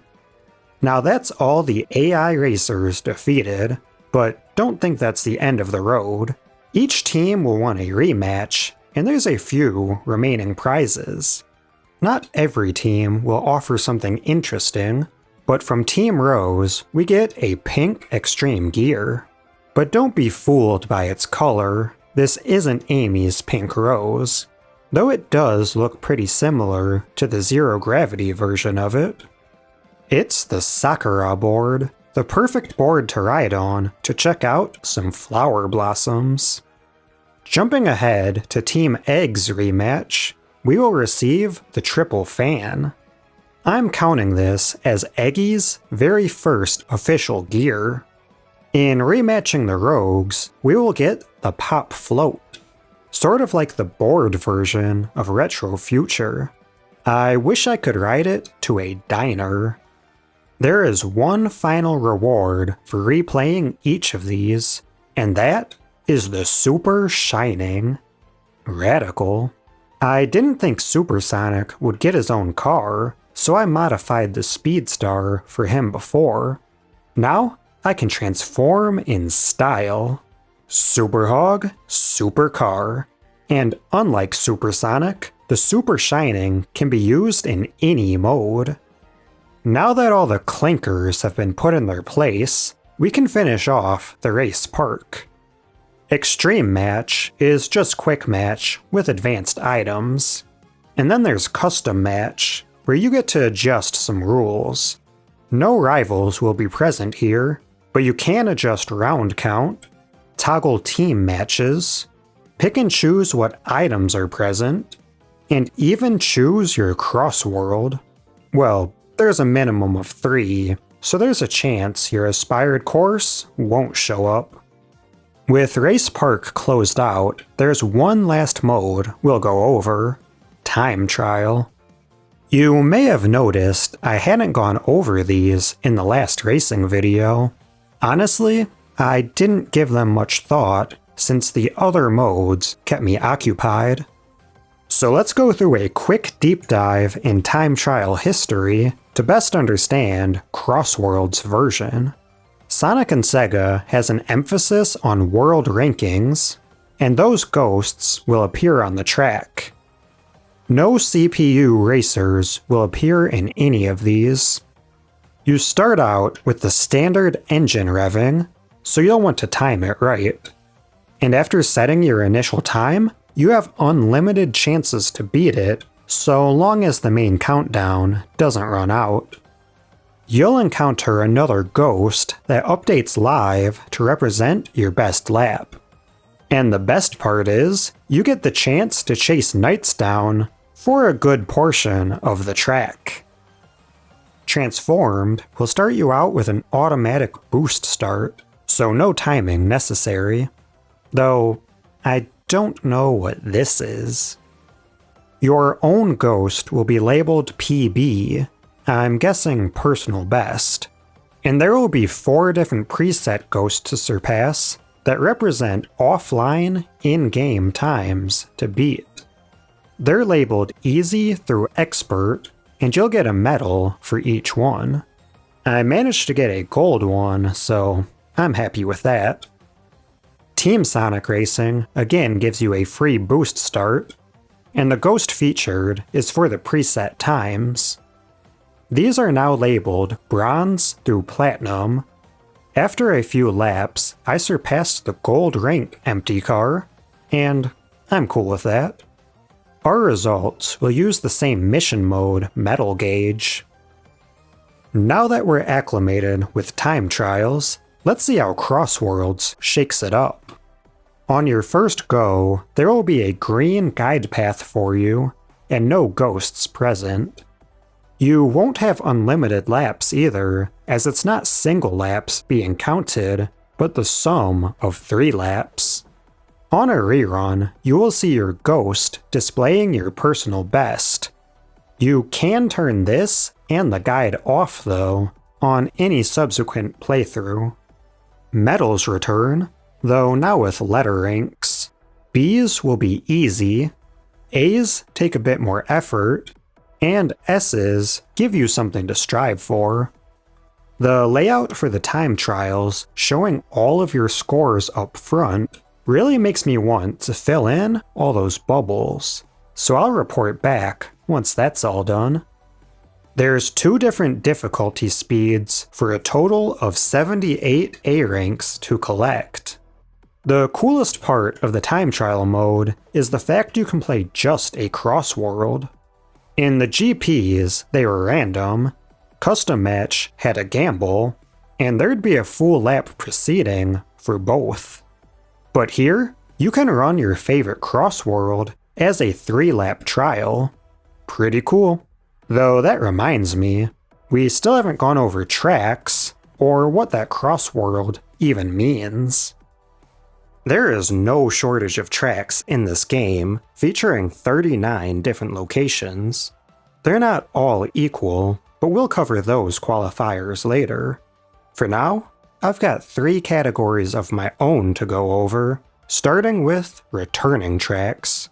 [SPEAKER 3] Now that's all the AI racers defeated, but don't think that's the end of the road. Each team will want a rematch, and there's a few remaining prizes. Not every team will offer something interesting, but from Team Rose, we get a pink extreme gear. But don't be fooled by its color, this isn't Amy's pink rose, though it does look pretty similar to the zero gravity version of it. It's the Sakura board, the perfect board to ride on to check out some flower blossoms. Jumping ahead to Team Egg's rematch, we will receive the Triple Fan. I'm counting this as Eggy's very first official gear. In rematching the Rogues, we will get the Pop Float, sort of like the board version of Retro Future. I wish I could ride it to a diner. There is one final reward for replaying each of these, and that is the Super Shining. Radical. I didn't think Supersonic would get his own car, so I modified the Speedstar for him before. Now, I can transform in style. Super Hog, Super Car. And unlike Supersonic, the Super Shining can be used in any mode. Now that all the clinkers have been put in their place, we can finish off the race park. Extreme Match is just Quick Match with advanced items. And then there's Custom Match, where you get to adjust some rules. No rivals will be present here, but you can adjust round count, toggle team matches, pick and choose what items are present, and even choose your CrossWorld. Well, there's a minimum of 3, so there's a chance your aspired course won't show up. With Race Park closed out, there's one last mode we'll go over, Time Trial. You may have noticed I hadn't gone over these in the last racing video. Honestly, I didn't give them much thought since the other modes kept me occupied. So let's go through a quick deep dive in Time Trial history to best understand CrossWorlds' version. Sonic and Sega has an emphasis on world rankings. and those ghosts will appear on the track. No CPU racers will appear in any of these. You start out with the standard engine revving, so you'll want to time it right. And after setting your initial time, you have unlimited chances to beat it, so long as the main countdown doesn't run out. You'll encounter another ghost that updates live to represent your best lap. And the best part is, you get the chance to chase knights down for a good portion of the track. Transformed will start you out with an automatic boost start, so no timing necessary. Though, I don't know what this is. Your own ghost will be labeled PB, I'm guessing personal best, and there will be 4 different preset ghosts to surpass that represent offline, in-game times to beat. They're labeled easy through expert, and you'll get a medal for each one. I managed to get a gold one, so I'm happy with that. Team Sonic Racing again gives you a free boost start, and the ghost featured is for the preset times. These are now labeled bronze through platinum. After a few laps, I surpassed the gold rank empty car, and I'm cool with that. Our results will use the same mission mode medal gauge. Now that we're acclimated with time trials, let's see how CrossWorlds shakes it up. On your first go, there will be a green guide path for you, and no ghosts present. You won't have unlimited laps either, as it's not single laps being counted, but the sum of 3 laps. On a rerun, you will see your ghost displaying your personal best. You can turn this and the guide off though, on any subsequent playthrough. Medals return, though now with letter ranks. B's will be easy, A's take a bit more effort, and S's give you something to strive for. The layout for the time trials, showing all of your scores up front, really makes me want to fill in all those bubbles, so I'll report back once that's all done. There's 2 different difficulty speeds for a total of 78 A ranks to collect. The coolest part of the time trial mode is the fact you can play just a CrossWorld. In the GPs, they were random, Custom Match had a gamble, and there'd be a full lap proceeding for both. But here, you can run your favorite CrossWorld as a 3-lap trial. Pretty cool. Though that reminds me, we still haven't gone over tracks, or what that CrossWorld even means. There is no shortage of tracks in this game, featuring 39 different locations. They're not all equal, but we'll cover those qualifiers later. For now, I've got 3 categories of my own to go over, starting with returning tracks.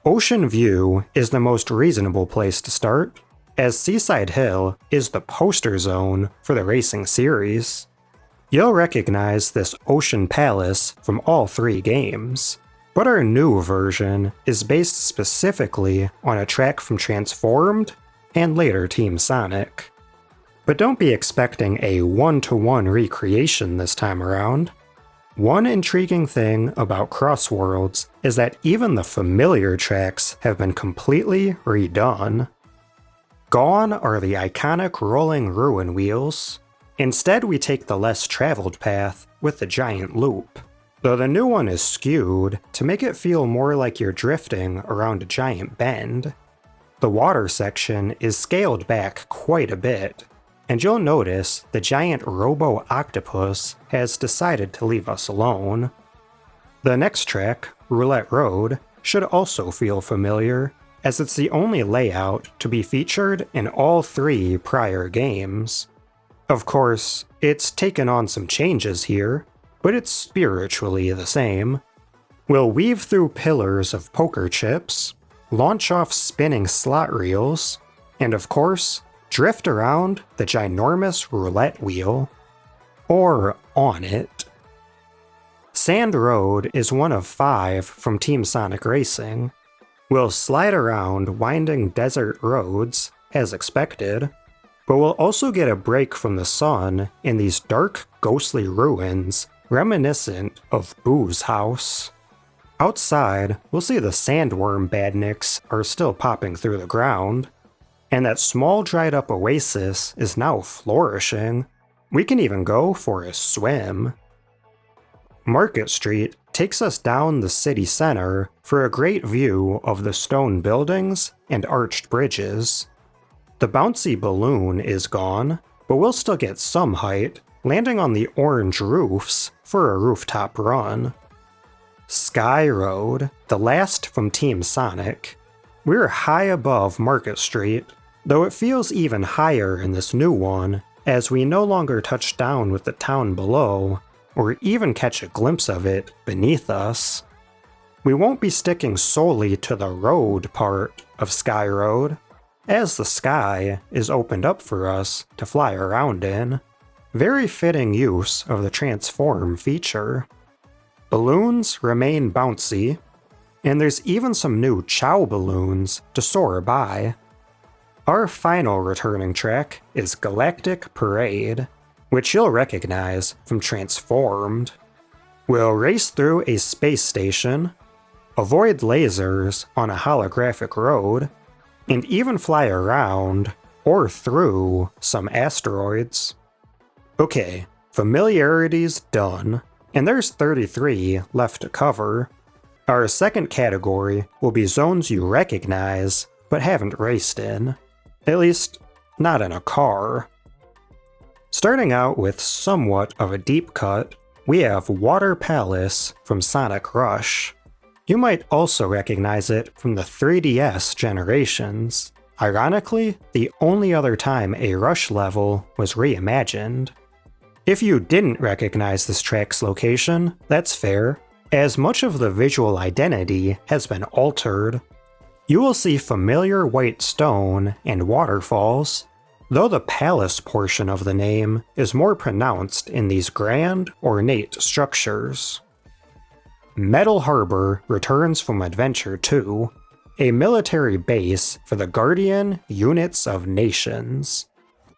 [SPEAKER 3] Ocean View is the most reasonable place to start, as Seaside Hill is the poster zone for the racing series. You'll recognize this Ocean Palace from all 3 games, but our new version is based specifically on a track from Transformed and later Team Sonic. But don't be expecting a 1-to-1 recreation this time around. One intriguing thing about CrossWorlds is that even the familiar tracks have been completely redone. Gone are the iconic rolling ruin wheels. Instead, we take the less traveled path with the giant loop, though the new one is skewed to make it feel more like you're drifting around a giant bend. The water section is scaled back quite a bit, and you'll notice the giant robo-octopus has decided to leave us alone. The next track, Roulette Road, should also feel familiar, as it's the only layout to be featured in all 3 prior games. Of course, it's taken on some changes here, but it's spiritually the same. We'll weave through pillars of poker chips, launch off spinning slot reels, and of course, drift around the ginormous roulette wheel. Or on it. Sand Road is one of 5 from Team Sonic Racing. We'll slide around winding desert roads, as expected, but we'll also get a break from the sun in these dark, ghostly ruins reminiscent of Boo's house. Outside, we'll see the sandworm badniks are still popping through the ground, and that small dried up oasis is now flourishing. We can even go for a swim. Market Street takes us down the city center for a great view of the stone buildings and arched bridges. The bouncy balloon is gone, but we'll still get some height, landing on the orange roofs for a rooftop run. Sky Road, the last from Team Sonic. We're high above Market Street, though it feels even higher in this new one, as we no longer touch down with the town below, or even catch a glimpse of it beneath us. We won't be sticking solely to the road part of Sky Road, as the sky is opened up for us to fly around in. Very fitting use of the transform feature. Balloons remain bouncy, and there's even some new Chao balloons to soar by. Our final returning track is Galactic Parade, which you'll recognize from Transformed. We'll race through a space station, avoid lasers on a holographic road, and even fly around or through some asteroids. Okay, familiarity's done, and there's 33 left to cover. Our second category will be zones you recognize but haven't raced in. At least, not in a car. Starting out with somewhat of a deep cut, we have Water Palace from Sonic Rush. You might also recognize it from the 3DS generations. Ironically, the only other time a Rush level was reimagined. If you didn't recognize this track's location, that's fair, as much of the visual identity has been altered. You will see familiar white stone and waterfalls, though the palace portion of the name is more pronounced in these grand, ornate structures. Metal Harbor returns from Adventure 2, a military base for the Guardian Units of Nations.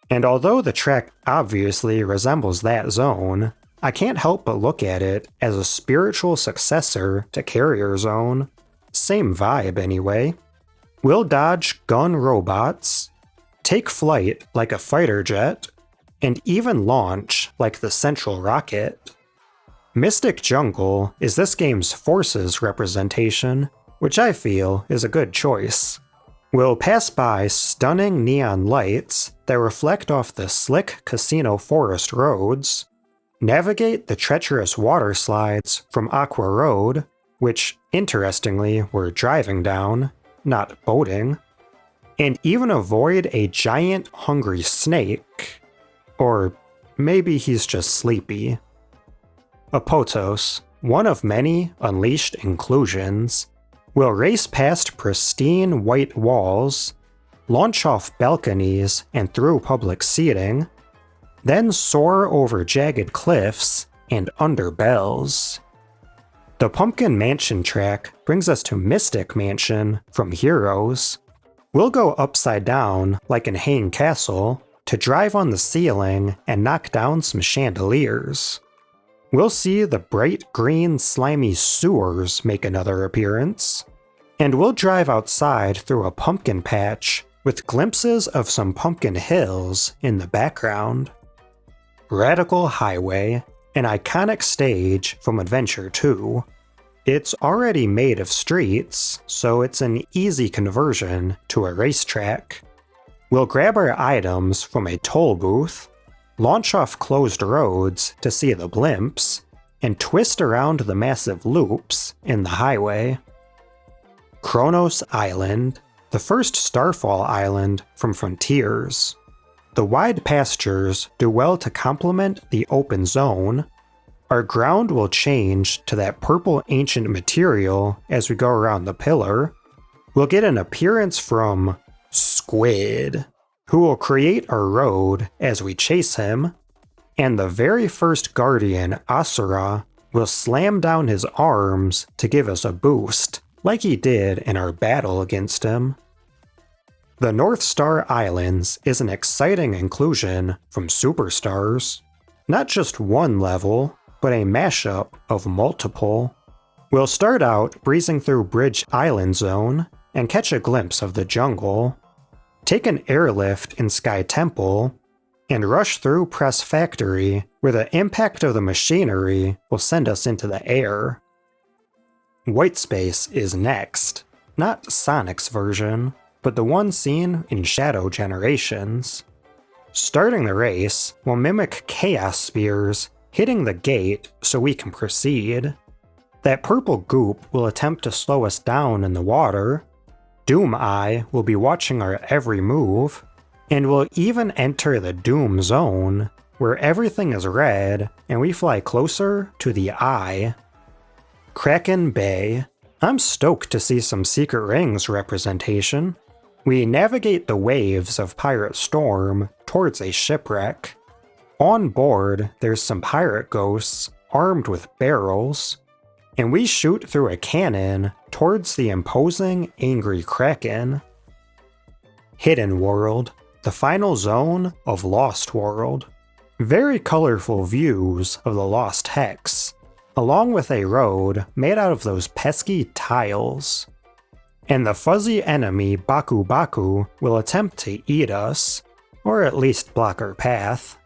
[SPEAKER 3] And although the track obviously resembles that zone, I can't help but look at it as a spiritual successor to Carrier Zone. Same vibe anyway. We'll dodge gun robots, take flight like a fighter jet, and even launch like the Central Rocket. Mystic Jungle is this game's Forces representation, which I feel is a good choice. We'll pass by stunning neon lights that reflect off the slick Casino Forest roads, navigate the treacherous water slides from Aqua Road, which, interestingly, we're driving down, not boating, and even avoid a giant hungry snake. Or maybe he's just sleepy. Apotos, one of many Unleashed inclusions, will race past pristine white walls, launch off balconies and through public seating, then soar over jagged cliffs and under bells. The Pumpkin Mansion track brings us to Mystic Mansion from Heroes. We'll go upside down like in Hane Castle to drive on the ceiling and knock down some chandeliers. We'll see the bright green slimy sewers make another appearance, and we'll drive outside through a pumpkin patch with glimpses of some pumpkin hills in the background. Radical Highway, an iconic stage from Adventure 2. It's already made of streets, so it's an easy conversion to a racetrack. We'll grab our items from a toll booth, launch off closed roads to see the blimps, and twist around the massive loops in the highway. Kronos Island, the first Starfall island from Frontiers. The wide pastures do well to complement the open zone. Our ground will change to that purple ancient material as we go around the pillar. We'll get an appearance from Squid, who will create our road as we chase him, and the very first Guardian, Asura, will slam down his arms to give us a boost, like he did in our battle against him. The North Star Islands is an exciting inclusion from Superstars. Not just one level, but a mashup of multiple. We'll start out breezing through Bridge Island Zone and catch a glimpse of the jungle, take an airlift in Sky Temple, and rush through Press Factory, where the impact of the machinery will send us into the air. White Space is next, not Sonic's version, but the one seen in Shadow Generations. Starting the race, we'll mimic Chaos Spears, hitting the gate so we can proceed. That purple goop will attempt to slow us down in the water. Doom Eye will be watching our every move, and we'll even enter the Doom Zone, where everything is red and we fly closer to the Eye. Kraken Bay. I'm stoked to see some Secret Rings representation. We navigate the waves of Pirate Storm towards a shipwreck. On board, there's some pirate ghosts armed with barrels, and we shoot through a cannon towards the imposing Angry Kraken. Hidden World, the final zone of Lost World. Very colorful views of the Lost Hex, along with a road made out of those pesky tiles. And the fuzzy enemy Baku Baku will attempt to eat us, or at least block our path.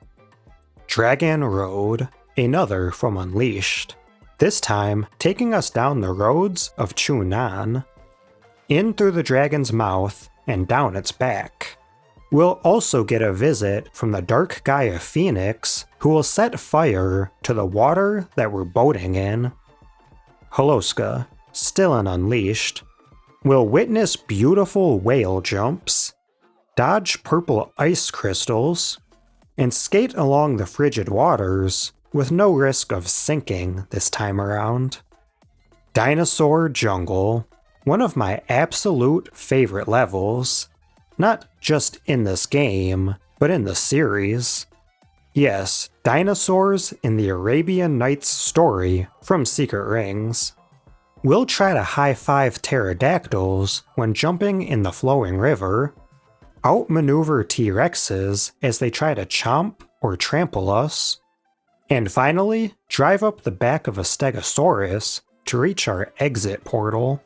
[SPEAKER 3] Dragon Road, another from Unleashed. This time, taking us down the roads of Chunan, in through the dragon's mouth and down its back. We'll also get a visit from the Dark Gaia Phoenix, who will set fire to the water that we're boating in. Holoska, still in Unleashed. We'll witness beautiful whale jumps, dodge purple ice crystals, and skate along the frigid waters with no risk of sinking this time around. Dinosaur Jungle, one of my absolute favorite levels, not just in this game, but in the series. Yes, dinosaurs in the Arabian Nights story from Secret Rings. We'll try to high-five pterodactyls when jumping in the flowing river, outmaneuver T-Rexes as they try to chomp or trample us, and finally, drive up the back of a Stegosaurus to reach our exit portal.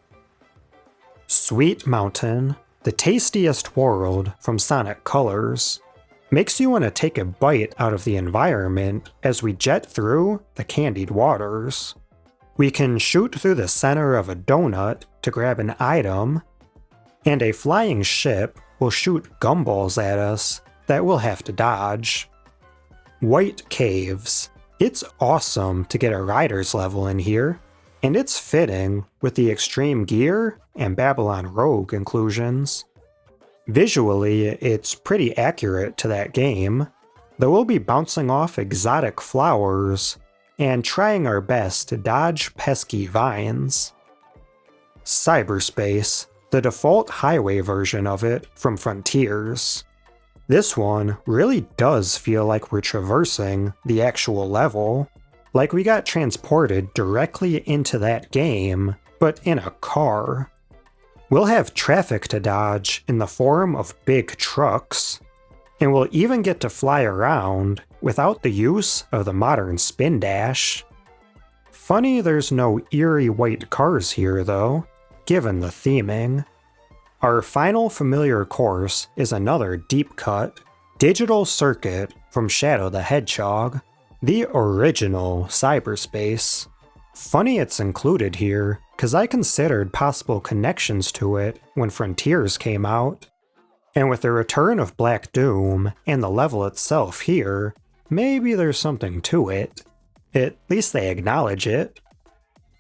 [SPEAKER 3] Sweet Mountain, the tastiest world from Sonic Colors, makes you want to take a bite out of the environment as we jet through the candied waters. We can shoot through the center of a donut to grab an item, and a flying ship will shoot gumballs at us that we'll have to dodge. White Caves. It's awesome to get a rider's level in here, and it's fitting with the Extreme Gear and Babylon Rogue inclusions. Visually, it's pretty accurate to that game, though we'll be bouncing off exotic flowers and trying our best to dodge pesky vines. Cyberspace, the default highway version of it from Frontiers. This one really does feel like we're traversing the actual level, like we got transported directly into that game, but in a car. We'll have traffic to dodge in the form of big trucks, and we'll even get to fly around without the use of the modern spin dash. Funny there's no eerie white cars here though, given the theming. Our final familiar course is another deep cut, digital circuit from Shadow the Hedgehog, the original cyberspace. Funny it's included here, cause I considered possible connections to it when Frontiers came out. And with the return of Black Doom and the level itself here, maybe there's something to it. At least they acknowledge it.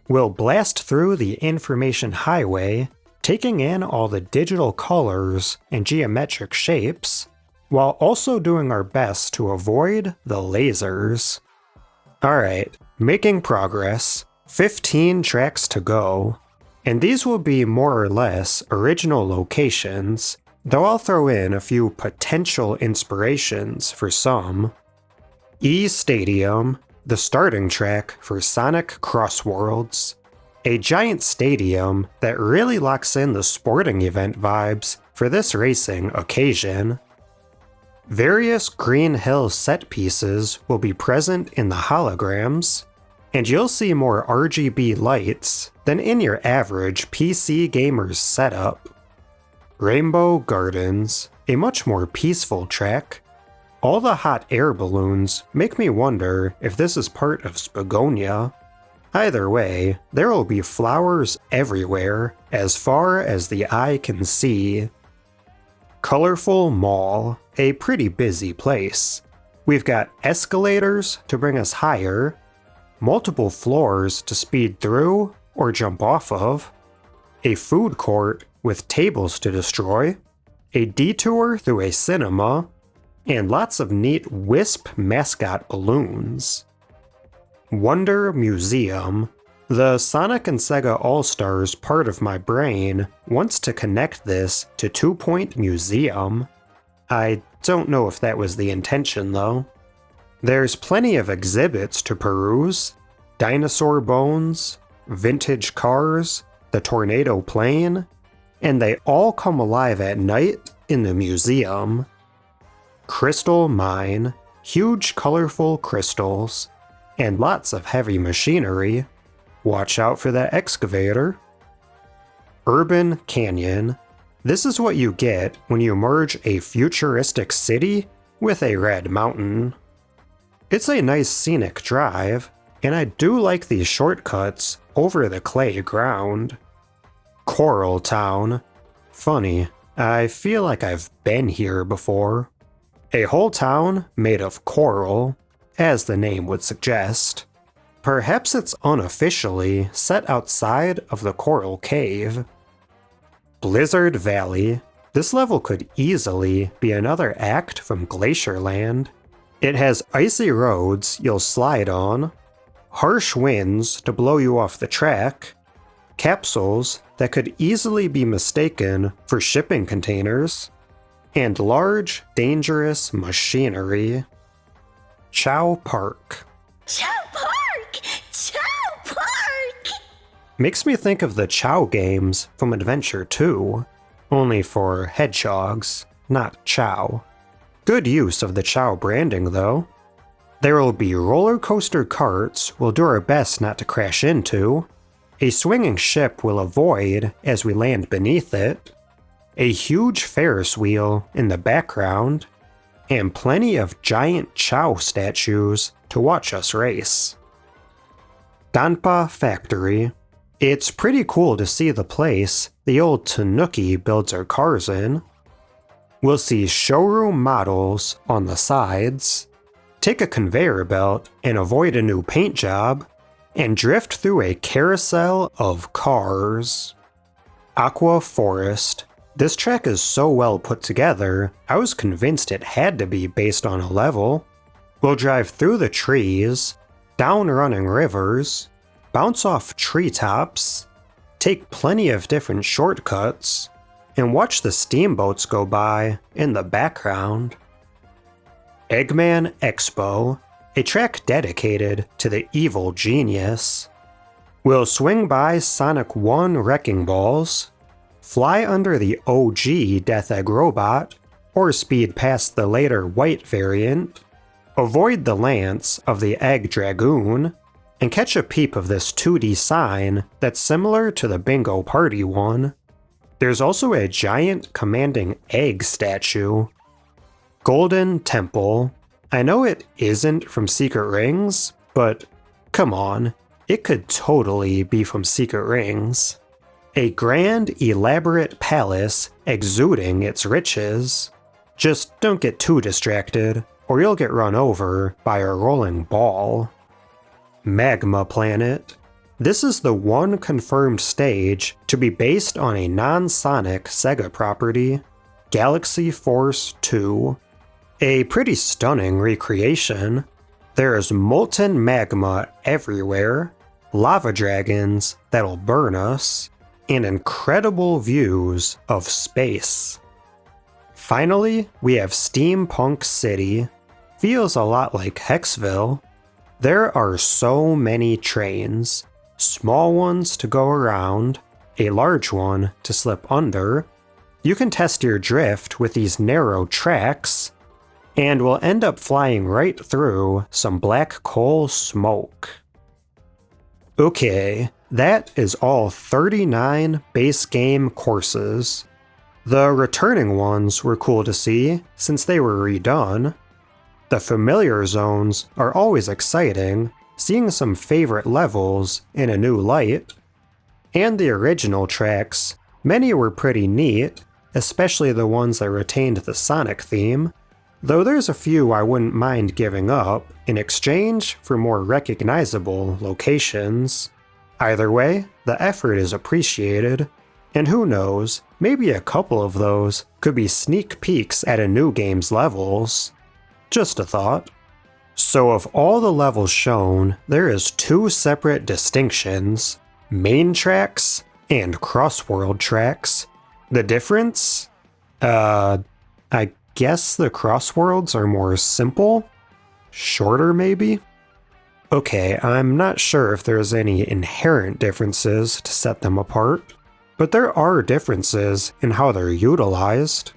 [SPEAKER 3] We'll blast through the information highway, taking in all the digital colors and geometric shapes, while also doing our best to avoid the lasers. Alright, making progress. 15 tracks to go, and these will be more or less original locations, though I'll throw in a few potential inspirations for some. E Stadium, the starting track for Sonic CrossWorlds, a giant stadium that really locks in the sporting event vibes for this racing occasion. Various Green Hill set pieces will be present in the holograms, and you'll see more RGB lights than in your average PC gamer's setup. Rainbow Gardens, a much more peaceful track. All the hot air balloons make me wonder if this is part of Spagonia. Either way, there will be flowers everywhere, as far as the eye can see. Colorful Mall, a pretty busy place. We've got escalators to bring us higher, multiple floors to speed through or jump off of, a food court with tables to destroy, a detour through a cinema, and lots of neat Wisp mascot balloons. Wonder Museum. The Sonic and Sega All-Stars part of my brain wants to connect this to 2 Point Museum. I don't know if that was the intention though. There's plenty of exhibits to peruse. Dinosaur bones, vintage cars, the tornado plane, and they all come alive at night in the museum. Crystal Mine, huge colorful crystals, and lots of heavy machinery. Watch out for that excavator. Urban Canyon. This is what you get when you merge a futuristic city with a red mountain. It's a nice scenic drive, and I do like these shortcuts over the clay ground. Coral Town. Funny, I feel like I've been here before. A whole town made of coral, as the name would suggest. Perhaps it's unofficially set outside of the Coral Cave. Blizzard Valley. This level could easily be another act from Glacierland. It has icy roads you'll slide on, harsh winds to blow you off the track, capsules that could easily be mistaken for shipping containers, and large, dangerous machinery. Chao Park.
[SPEAKER 4] Chao Park! Chao Park!
[SPEAKER 3] Makes me think of the Chao games from Adventure 2, only for hedgehogs, not Chao. Good use of the Chao branding though. There will be roller coaster carts we'll do our best not to crash into, a swinging ship we'll avoid as we land beneath it, a huge Ferris wheel in the background, and plenty of giant Chao statues to watch us race. Danpa Factory. It's pretty cool to see the place the old Tanuki builds our cars in. We'll see showroom models on the sides, take a conveyor belt and avoid a new paint job, and drift through a carousel of cars. Aqua Forest. This track is so well put together, I was convinced it had to be based on a level. We'll drive through the trees, down running rivers, bounce off treetops, take plenty of different shortcuts, and watch the steamboats go by in the background. Eggman Expo, a track dedicated to the evil genius. We'll swing by Sonic 1 wrecking balls, fly under the OG Death Egg robot, or speed past the later white variant, avoid the lance of the Egg Dragoon, and catch a peep of this 2D sign that's similar to the Bingo Party one. There's also a giant commanding egg statue. Golden Temple. I know it isn't from Secret Rings, but come on, it could totally be from Secret Rings. A grand, elaborate palace exuding its riches. Just don't get too distracted, or you'll get run over by a rolling ball. Magma Planet. This is the one confirmed stage to be based on a non-Sonic Sega property, Galaxy Force 2. A pretty stunning recreation. There is molten magma everywhere, lava dragons that'll burn us, and incredible views of space. Finally, we have Steampunk City. Feels a lot like Hexville. There are so many trains. Small ones to go around, a large one to slip under. You can test your drift with these narrow tracks, and will end up flying right through some black coal smoke. Okay, that is all 39 base game courses. The returning ones were cool to see since they were redone. The familiar zones are always exciting, seeing some favorite levels in a new light. And the original tracks, many were pretty neat, especially the ones that retained the Sonic theme, though there's a few I wouldn't mind giving up in exchange for more recognizable locations. Either way, the effort is appreciated, and who knows, maybe a couple of those could be sneak peeks at a new game's levels. Just a thought. So of all the levels shown, there is 2 separate distinctions: main tracks and CrossWorld tracks. The difference? I guess the CrossWorlds are more simple? Shorter maybe? Okay, I'm not sure if there's any inherent differences to set them apart, but there are differences in how they're utilized.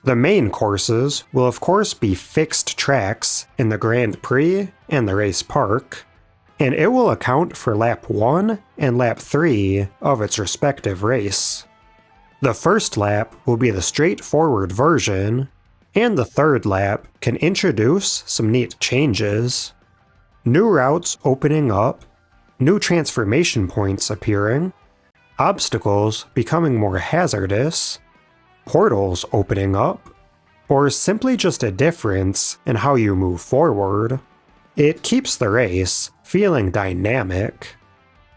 [SPEAKER 3] The main courses will of course be fixed tracks in the Grand Prix and the race park, and it will account for lap 1 and lap 3 of its respective race. The first lap will be the straightforward version, and the third lap can introduce some neat changes. New routes opening up, new transformation points appearing, obstacles becoming more hazardous, portals opening up, or simply just a difference in how you move forward. It keeps the race feeling dynamic.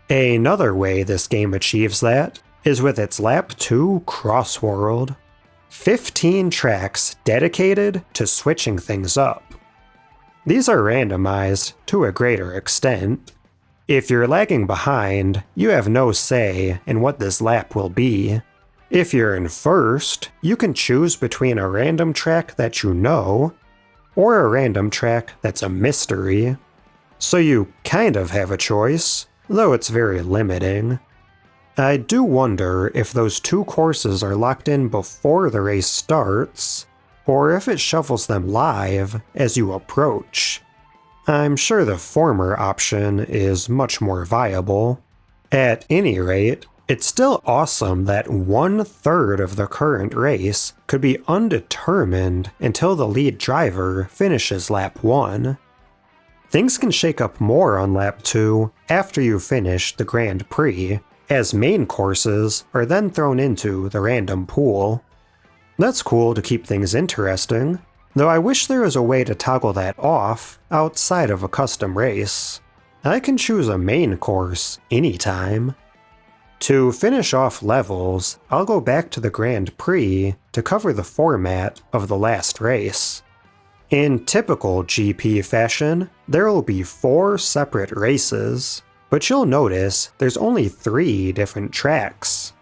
[SPEAKER 3] Another way this game achieves that is with its Lap 2 CrossWorld. 15 tracks dedicated to switching things up. These are randomized to a greater extent. If you're lagging behind, you have no say in what this lap will be. If you're in first, you can choose between a random track that you know, or a random track that's a mystery. So you kind of have a choice, though it's very limiting. I do wonder if those 2 courses are locked in before the race starts, or if it shuffles them live as you approach. I'm sure the former option is much more viable. At any rate, it's still awesome that 1/3 of the current race could be undetermined until the lead driver finishes lap 1. Things can shake up more on lap 2 after you finish the Grand Prix, as main courses are then thrown into the random pool. That's cool to keep things interesting, though I wish there was a way to toggle that off outside of a custom race. I can choose a main course anytime. To finish off levels, I'll go back to the Grand Prix to cover the format of the last race. In typical GP fashion, there will be 4 separate races, but you'll notice there's only 3 different tracks.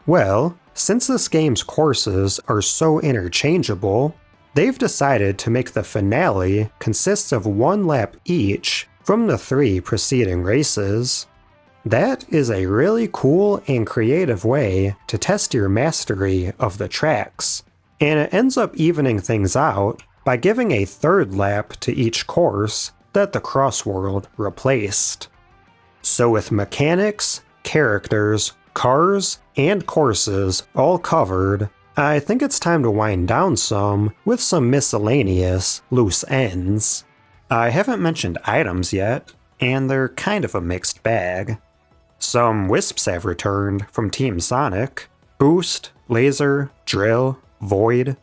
[SPEAKER 3] Well, since this game's courses are so interchangeable, they've decided to make the finale consist of 1 lap each from the 3 preceding races. That is a really cool and creative way to test your mastery of the tracks, and it ends up evening things out by giving a 3rd lap to each course that the CrossWorld replaced. So with mechanics, characters, cars, and courses all covered, I think it's time to wind down some with some miscellaneous loose ends. I haven't mentioned items yet, and they're kind of a mixed bag. Some wisps have returned from Team Sonic: Boost, Laser, Drill, Void.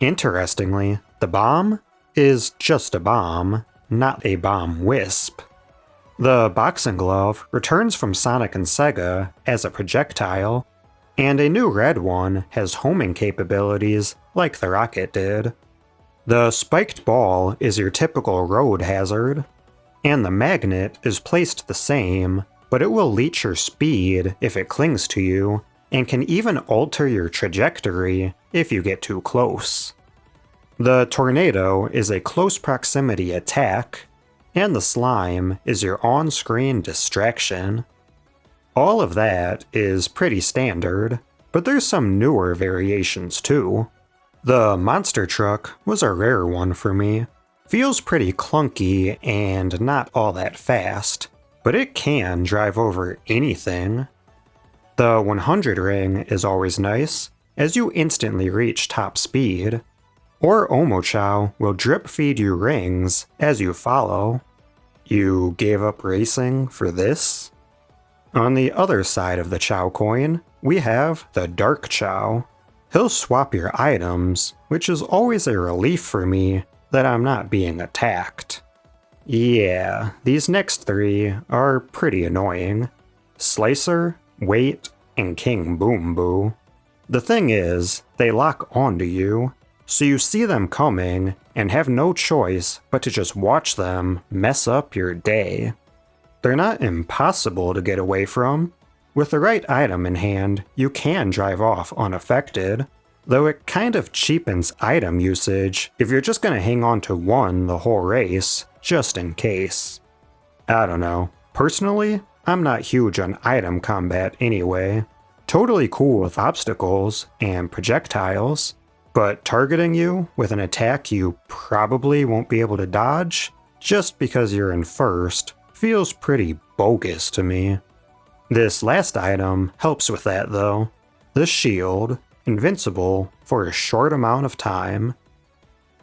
[SPEAKER 3] Interestingly, the bomb is just a bomb, not a bomb wisp. The boxing glove returns from Sonic and Sega as a projectile, and a new red one has homing capabilities like the rocket did. The spiked ball is your typical road hazard, and the magnet is placed the same, but it will leech your speed if it clings to you, and can even alter your trajectory if you get too close. The tornado is a close proximity attack. and the slime is your on-screen distraction. All of that is pretty standard, but there's some newer variations too. The monster truck was a rare one for me. Feels pretty clunky and not all that fast, but it can drive over anything. The 100 ring is always nice, as you instantly reach top speed. Or Chao will drip feed you rings as you follow. You gave up racing for this? On the other side of the Chao coin, we have the Dark Chao. He'll swap your items, which is always a relief for me that I'm not being attacked. Yeah, these next three are pretty annoying. Slicer, Wait, and King Boom Boo. The thing is, they lock onto you, so you see them coming and have no choice but to just watch them mess up your day. They're not impossible to get away from. With the right item in hand, you can drive off unaffected, though it kind of cheapens item usage if you're just gonna hang on to one the whole race, just in case. I don't know. Personally, I'm not huge on item combat anyway. Totally cool with obstacles and projectiles, but targeting you with an attack you probably won't be able to dodge just because you're in first feels pretty bogus to me. This last item helps with that though. The shield, invincible for a short amount of time.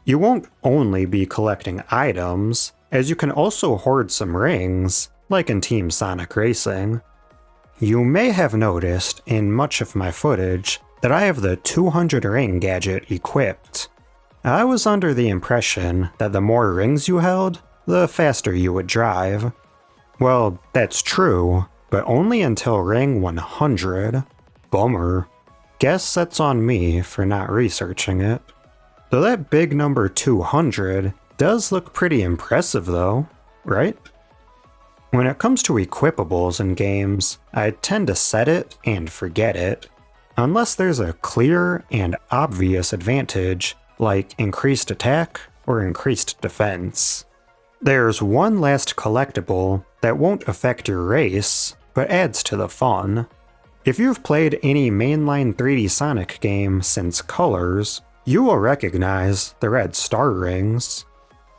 [SPEAKER 3] You won't only be collecting items, as you can also hoard some rings, like in Team Sonic Racing. You may have noticed in much of my footage that I have the 200 ring gadget equipped. I was under the impression that the more rings you held, the faster you would drive. Well, that's true, but only until ring 100. Bummer. Guess that's on me for not researching it. Though that big number 200 does look pretty impressive though, right? When it comes to equipables in games, I tend to set it and forget it, unless there's a clear and obvious advantage like increased attack or increased defense. There's one last collectible that won't affect your race, but adds to the fun. If you've played any mainline 3D Sonic game since Colors, you will recognize the red star rings.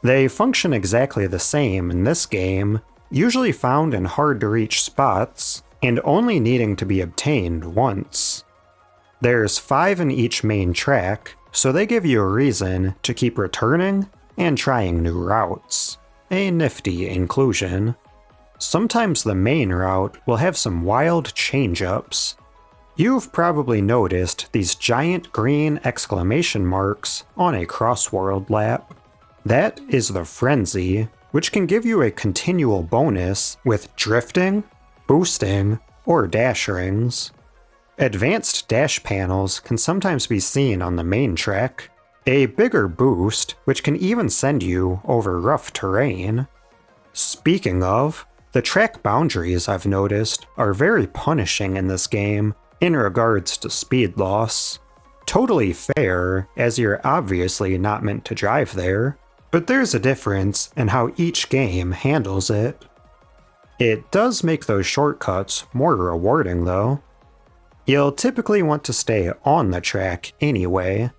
[SPEAKER 3] They function exactly the same in this game, usually found in hard-to-reach spots, and only needing to be obtained once. There's 5 in each main track, so they give you a reason to keep returning and trying new routes. A nifty inclusion. Sometimes the main route will have some wild change-ups. You've probably noticed these giant green exclamation marks on a CrossWorld lap. That is the Frenzy, which can give you a continual bonus with drifting, boosting, or dash rings. Advanced dash panels can sometimes be seen on the main track, a bigger boost which can even send you over rough terrain. Speaking of, the track boundaries I've noticed are very punishing in this game in regards to speed loss. Totally fair, as you're obviously not meant to drive there, but there's a difference in how each game handles it. It does make those shortcuts more rewarding though. You'll typically want to stay on the track anyway.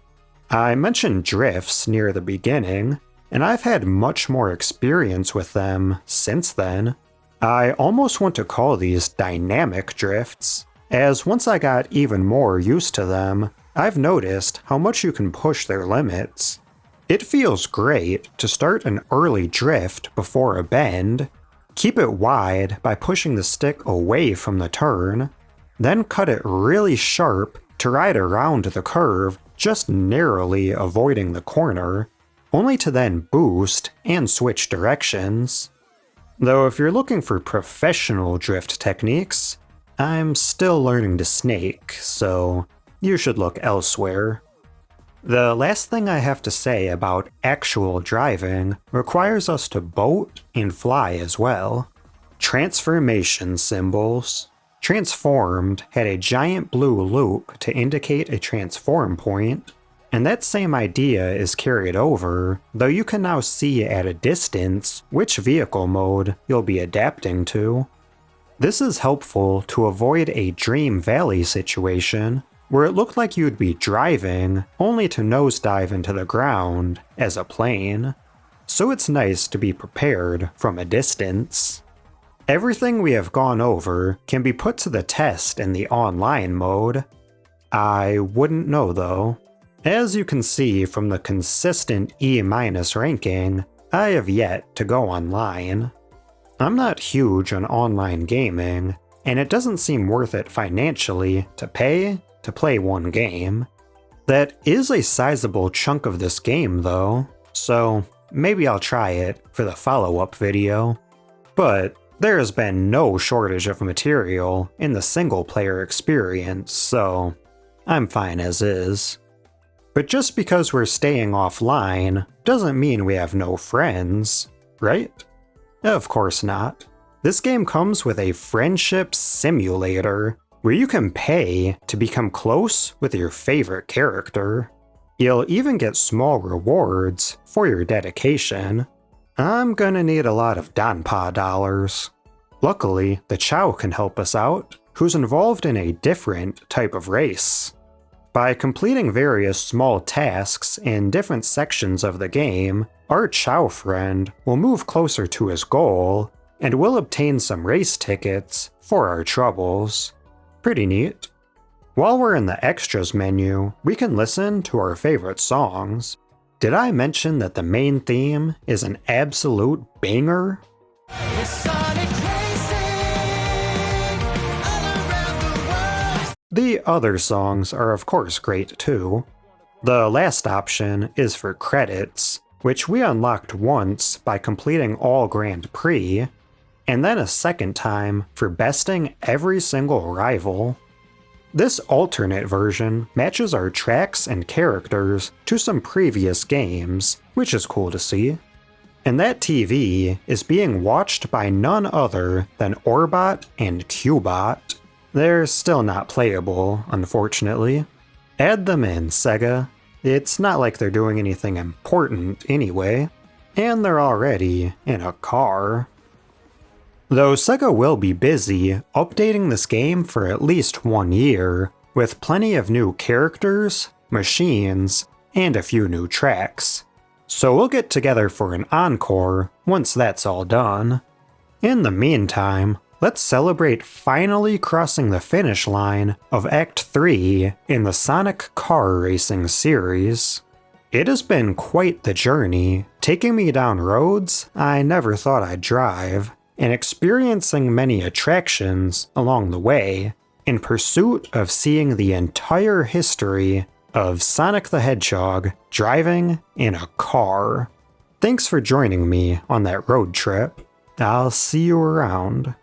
[SPEAKER 3] I mentioned drifts near the beginning, and I've had much more experience with them since then. I almost want to call these dynamic drifts, as once I got even more used to them, I've noticed how much you can push their limits. It feels great to start an early drift before a bend, keep it wide by pushing the stick away from the turn, then cut it really sharp to ride around the curve, just narrowly avoiding the corner, only to then boost and switch directions. Though if you're looking for professional drift techniques, I'm still learning to snake, so you should look elsewhere. The last thing I have to say about actual driving requires us to boat and fly as well. Transformation symbols. Transformed had a giant blue loop to indicate a transform point. And that same idea is carried over, though you can now see at a distance which vehicle mode you'll be adapting to. This is helpful to avoid a Dream Valley situation, where it looked like you'd be driving only to nosedive into the ground as a plane. So it's nice to be prepared from a distance. Everything we have gone over can be put to the test in the online mode. I wouldn't know though. As you can see from the consistent E- ranking, I have yet to go online. I'm not huge on online gaming, and it doesn't seem worth it financially to pay to play one game. That is a sizable chunk of this game though, so maybe I'll try it for the follow-up video. But there has been no shortage of material in the single-player experience, so I'm fine as is. But just because we're staying offline doesn't mean we have no friends, right? Of course not. This game comes with a friendship simulator where you can pay to become close with your favorite character. You'll even get small rewards for your dedication. I'm gonna need a lot of Danpa dollars. Luckily, the Chao can help us out, who's involved in a different type of race. By completing various small tasks in different sections of the game, our Chao friend will move closer to his goal, and will obtain some race tickets for our troubles. Pretty neat. While we're in the extras menu, we can listen to our favorite songs. Did I mention that the main theme is an absolute banger? The other songs are of course great too. The last option is for credits, which we unlocked once by completing all Grand Prix, and then a second time for besting every single rival. This alternate version matches our tracks and characters to some previous games, which is cool to see. And that TV is being watched by none other than Orbot and Qbot. They're still not playable, unfortunately. Add them in, Sega. It's not like they're doing anything important anyway. And they're already in a car. Though Sega will be busy updating this game for at least 1 year, with plenty of new characters, machines, and a few new tracks. So we'll get together for an encore once that's all done. In the meantime, let's celebrate finally crossing the finish line of Act 3 in the Sonic Car Racing series. It has been quite the journey, taking me down roads I never thought I'd drive, and experiencing many attractions along the way, in pursuit of seeing the entire history of Sonic the Hedgehog driving in a car. Thanks for joining me on that road trip. I'll see you around.